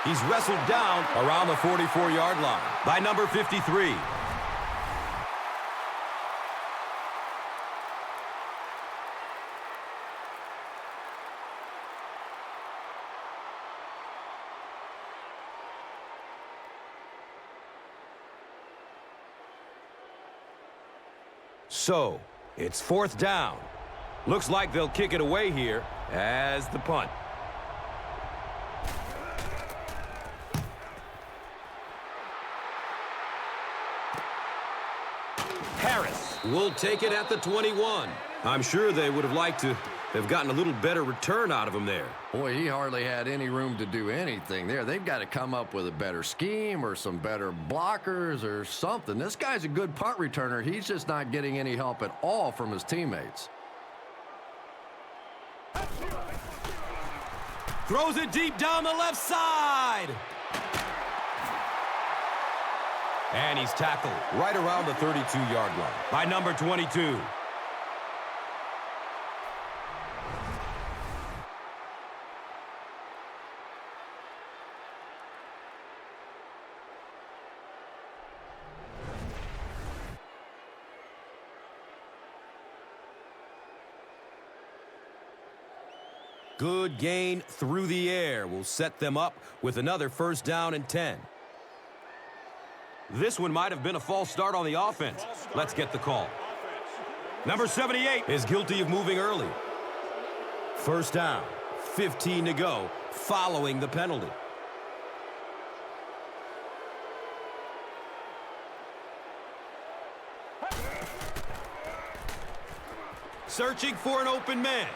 S1: He's wrestled down around the 44-yard line by number 53. So, it's 4th down. Looks like they'll kick it away here as the punt. Harris will take it at the 21. I'm sure they would have liked to have gotten a little better return out of him there.
S2: Boy, he hardly had any room to do anything there. They've got to come up with a better scheme or some better blockers or something. This guy's a good punt returner. He's just not getting any help at all from his teammates.
S1: Throws it deep down the left side. And he's tackled right around the 32-yard line by number 22. Good gain through the air will set them up with another 1st down and 10. This one might have been a false start on the offense. Let's get the call. Number 78 is guilty of moving early. 1st down, 15 to go, following the penalty. Searching for an open man.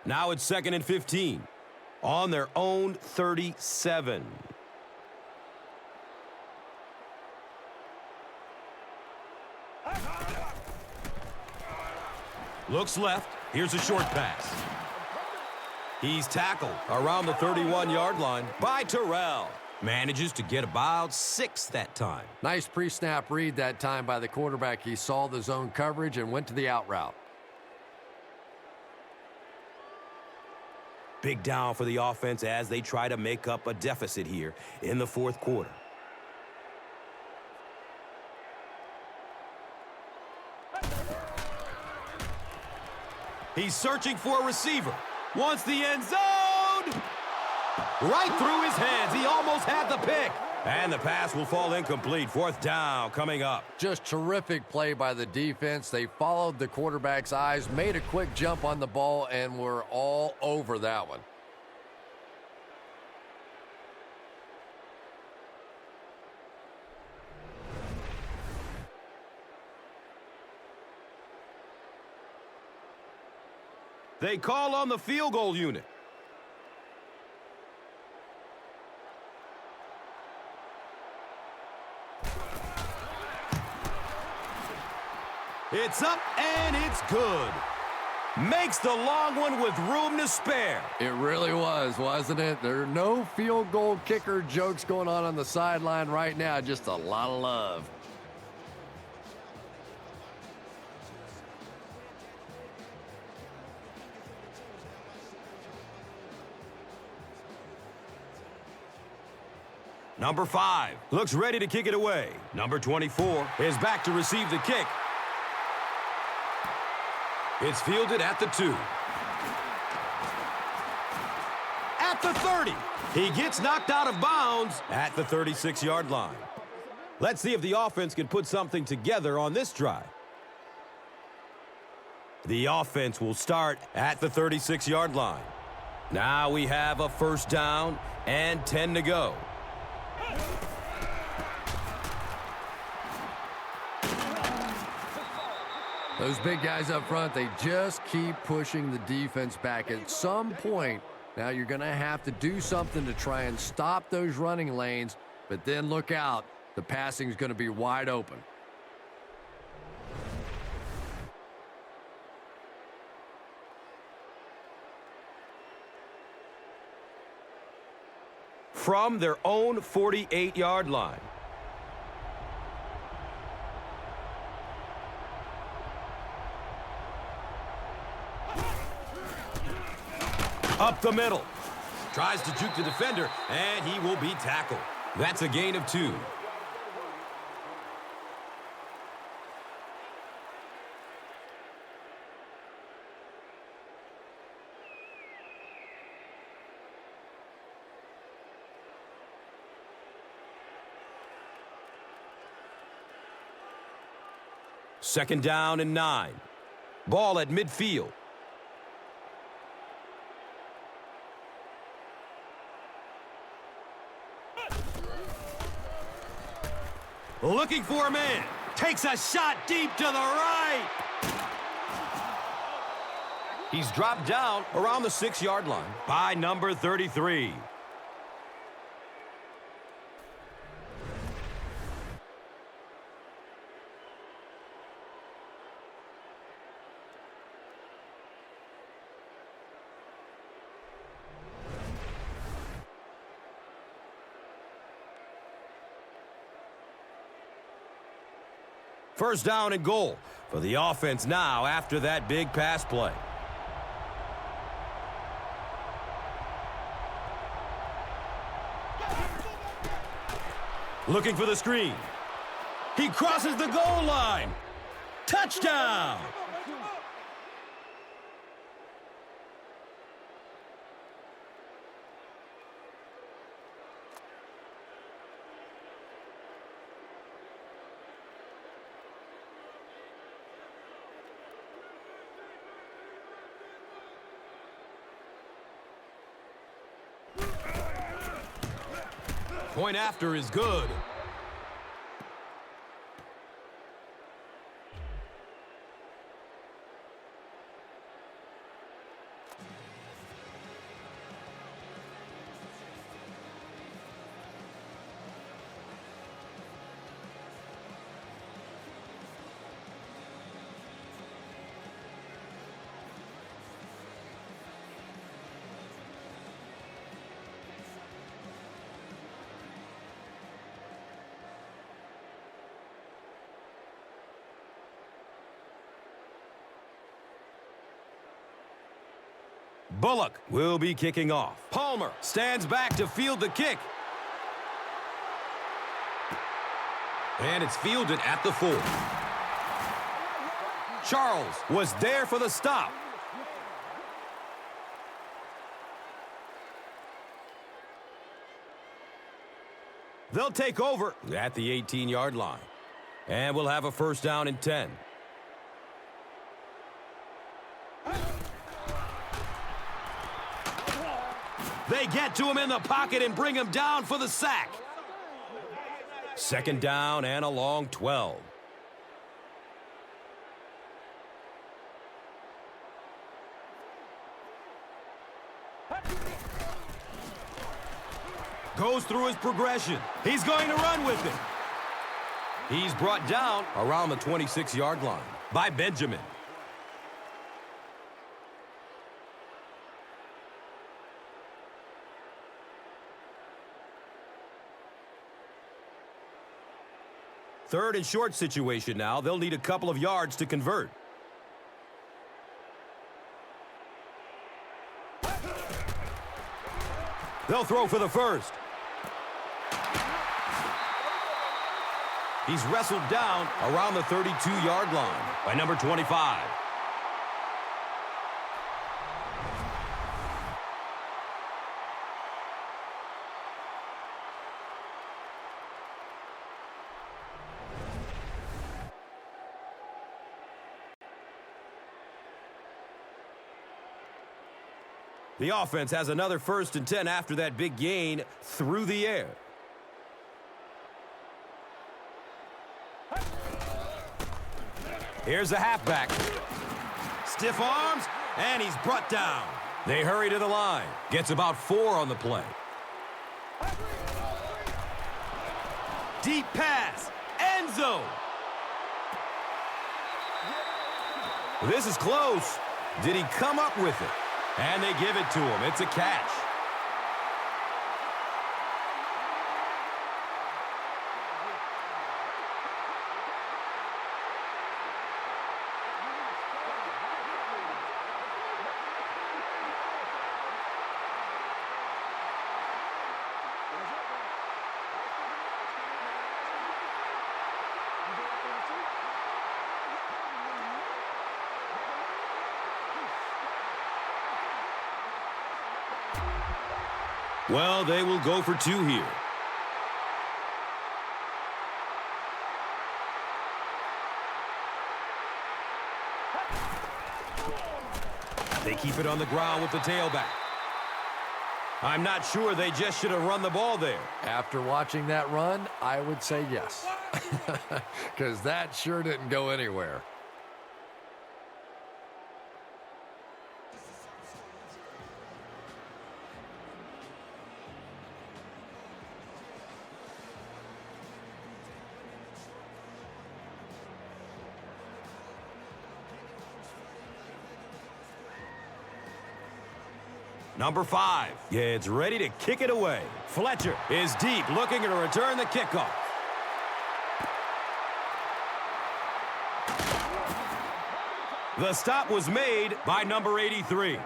S1: Now it's 2nd and 15 on their own 37. Looks left. Here's a short pass. He's tackled around the 31-yard line by Terrell. Manages to get about 6 that time.
S2: Nice pre-snap read that time by the quarterback. He saw the zone coverage and went to the out route.
S1: Big down for the offense as they try to make up a deficit here in the 4th quarter. He's searching for a receiver. Wants the end zone. Right through his hands. He almost had the pick. And the pass will fall incomplete. 4th down coming up.
S2: Just terrific play by the defense. They followed the quarterback's eyes, made a quick jump on the ball, and were all over that one.
S1: They call on the field goal unit. It's up and it's good. Makes the long one with room to spare.
S2: It really was, wasn't it? There are no field goal kicker jokes going on the sideline right now. Just a lot of love.
S1: Number 5 looks ready to kick it away. Number 24 is back to receive the kick. It's fielded at the 2. At the 30. He gets knocked out of bounds at the 36-yard line. Let's see if the offense can put something together on this drive. The offense will start at the 36-yard line. Now we have a 1st down and 10 to go.
S2: Those big guys up front, they just keep pushing the defense back. At some point, now you're going to have to do something to try and stop those running lanes, but then look out. The passing is going to be wide open.
S1: From their own 48-yard line. Up the middle. Tries to juke the defender, and he will be tackled. That's a gain of 2. Second down and 9. Ball at midfield. Looking for a man. Takes a shot deep to the right. He's dropped down around the 6-yard line by number 33. First down and goal for the offense now after that big pass play. Looking for the screen. He crosses the goal line. Touchdown! Point after is good. Bullock will be kicking off. Palmer stands back to field the kick. And it's fielded at the 4. Charles was there for the stop. They'll take over at the 18-yard line. And we'll have a first down and 10. They get to him in the pocket and bring him down for the sack. Second down and a long 12. Goes through his progression. He's going to run with it. He's brought down around the 26-yard line by Benjamin. Third and short situation now. They'll need a couple of yards to convert. They'll throw for the first. He's wrestled down around the 32-yard line by number 25. The offense has another first and 10 after that big gain through the air. Here's the halfback. Stiff arms, and he's brought down. They hurry to the line. Gets about 4 on the play. Deep pass. End zone. This is close. Did he come up with it? And they give it to him. It's a catch. Well, they will go for 2 here. They keep it on the ground with the tailback. I'm not sure they just should have run the ball there.
S4: After watching that run, I would say yes. Because that sure didn't go anywhere.
S1: Number 5 gets ready to kick it away. Fletcher is deep, looking to return the kickoff. The stop was made by number 83.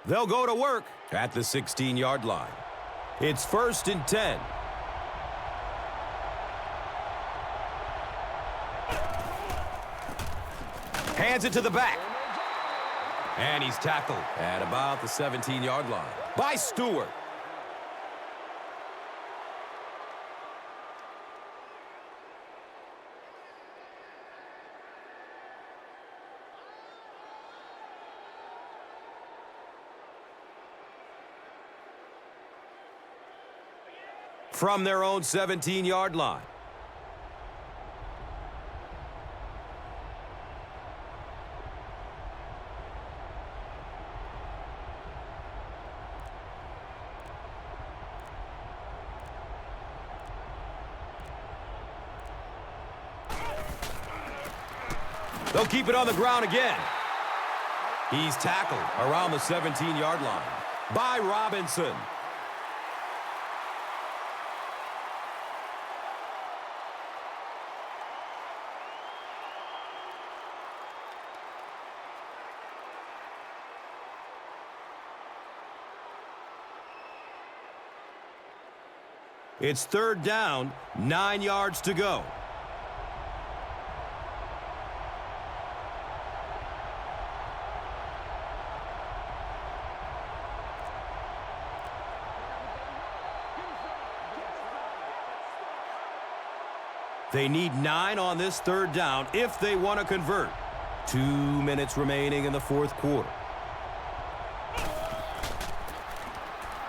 S1: They'll go to work at the 16-yard line. It's first and 10. Hands it to the back. And he's tackled at about the 17-yard line by Stewart. From their own 17-yard line. They'll keep it on the ground again. He's tackled around the 17-yard line by Robinson. It's third down, 9 yards to go. They need 9 on this third down if they want to convert. 2 minutes remaining in the fourth quarter.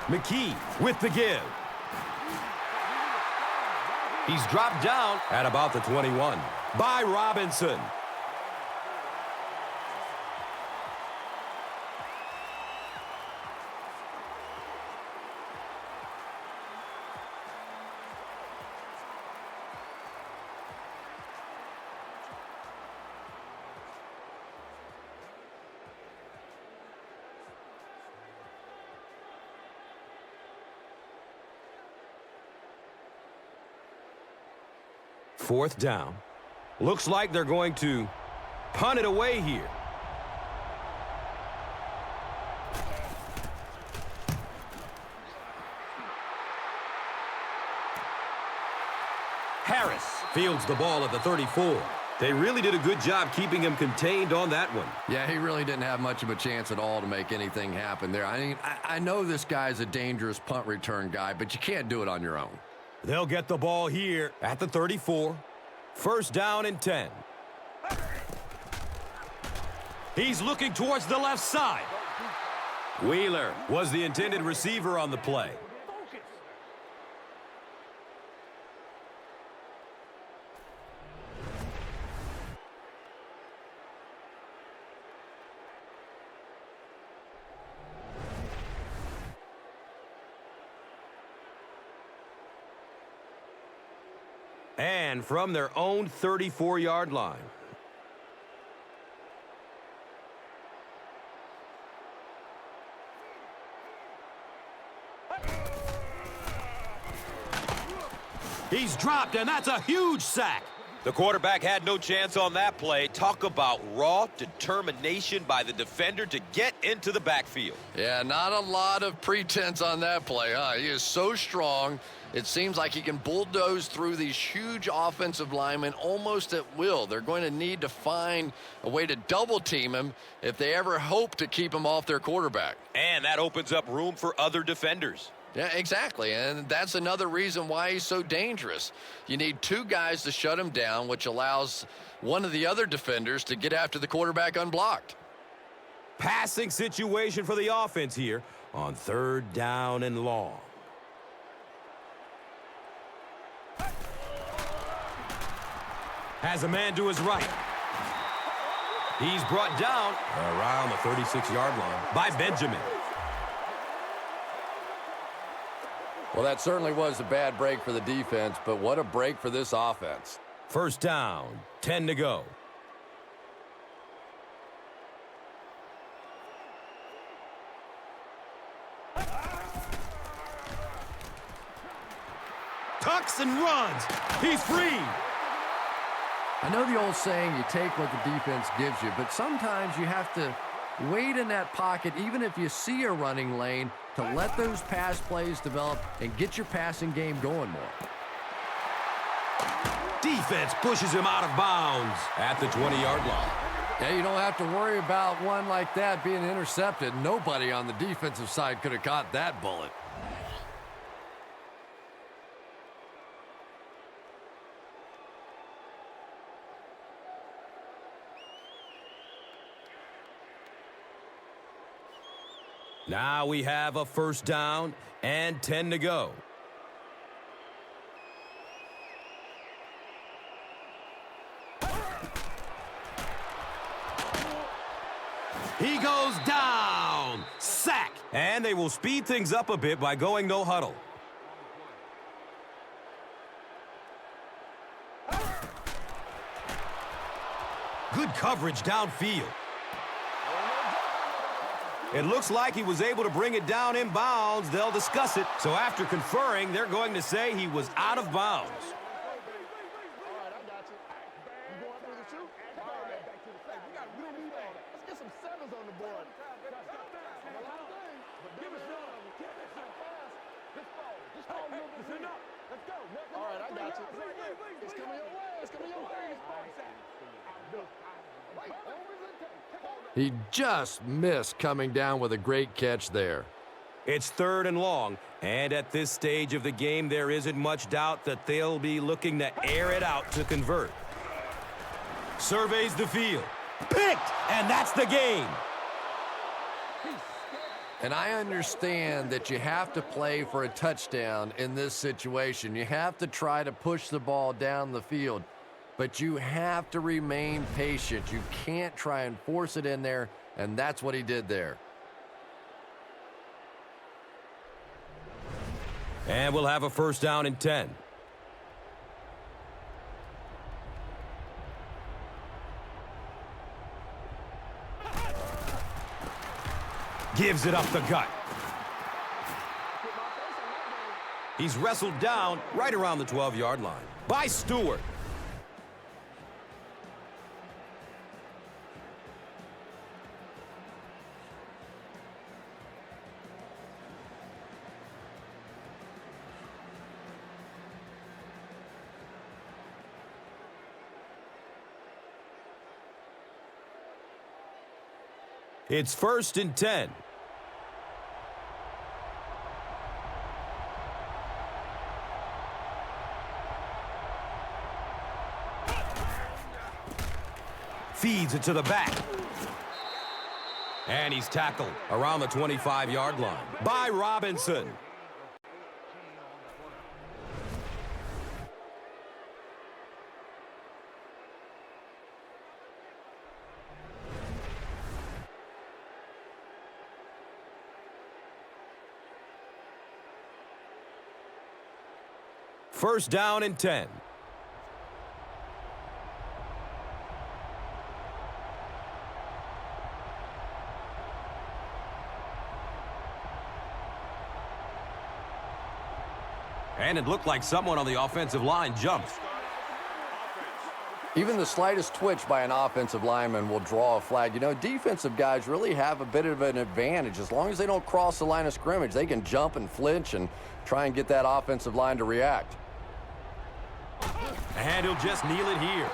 S1: McKee with the give. He's dropped down at about the 21 by Robinson. Fourth down. Looks like they're going to punt it away here. Harris fields the ball at the 34. They really did a good job keeping him contained on that one.
S2: Yeah, he really didn't have much of a chance at all to make anything happen there. I mean, I know this guy's a dangerous punt return guy, but you can't do it on your own.
S1: They'll get the ball here at the 34. First down and 10. He's looking towards the left side. Wheeler was the intended receiver on the play. And from their own 34-yard line. He's dropped, and that's a huge sack.
S3: The quarterback had no chance on that play. Talk about raw determination by the defender to get into the backfield.
S2: Yeah, not a lot of pretense on that play, huh? He is so strong. It seems like he can bulldoze through these huge offensive linemen almost at will. They're going to need to find a way to double team him if they ever hope to keep him off their quarterback.
S3: And that opens up room for other defenders.
S2: Yeah, exactly, and that's another reason why he's so dangerous. You need 2 guys to shut him down, which allows one of the other defenders to get after the quarterback unblocked.
S1: Passing situation for the offense here on third down and long. Has a man to his right. He's brought down around the 36-yard line by Benjamin.
S2: Well, that certainly was a bad break for the defense, but what a break for this offense.
S1: First down, 10 to go. Tucks and runs. He's free.
S4: I know the old saying, you take what the defense gives you, but sometimes you have to wait in that pocket, even if you see a running lane, to let those pass plays develop and get your passing game going more.
S1: Defense pushes him out of bounds at the 20-yard line.
S4: Yeah, you don't have to worry about one like that being intercepted. Nobody on the defensive side could have caught that bullet.
S1: Now we have a first down and 10 to go. He goes down. Sack. And they will speed things up a bit by going no huddle. Good coverage downfield. It looks like he was able to bring it down in bounds. They'll discuss it. So after conferring, they're going to say he was out of bounds.
S5: All right, I got you. It's coming your way. It's coming your way.
S4: He just missed coming down with a great catch there.
S1: It's 3rd and long, and at this stage of the game, there isn't much doubt that they'll be looking to air it out to convert. Surveys the field. Picked, and that's the game.
S2: And I understand that you have to play for a touchdown in this situation. You have to try to push the ball down the field, but you have to remain patient. You can't try and force it in there, and that's what he did there.
S1: And we'll have a 1st down and 10. Gives it up the gut. He's wrestled down right around the 12-yard line by Stewart. It's 1st and 10. Feeds it to the back. And he's tackled around the 25-yard line by Robinson. First down and 10. And it looked like someone on the offensive line jumped.
S2: Even the slightest twitch by an offensive lineman will draw a flag. You know, defensive guys really have a bit of an advantage. As long as they don't cross the line of scrimmage, they can jump and flinch and try and get that offensive line to react.
S1: And he'll just kneel it here.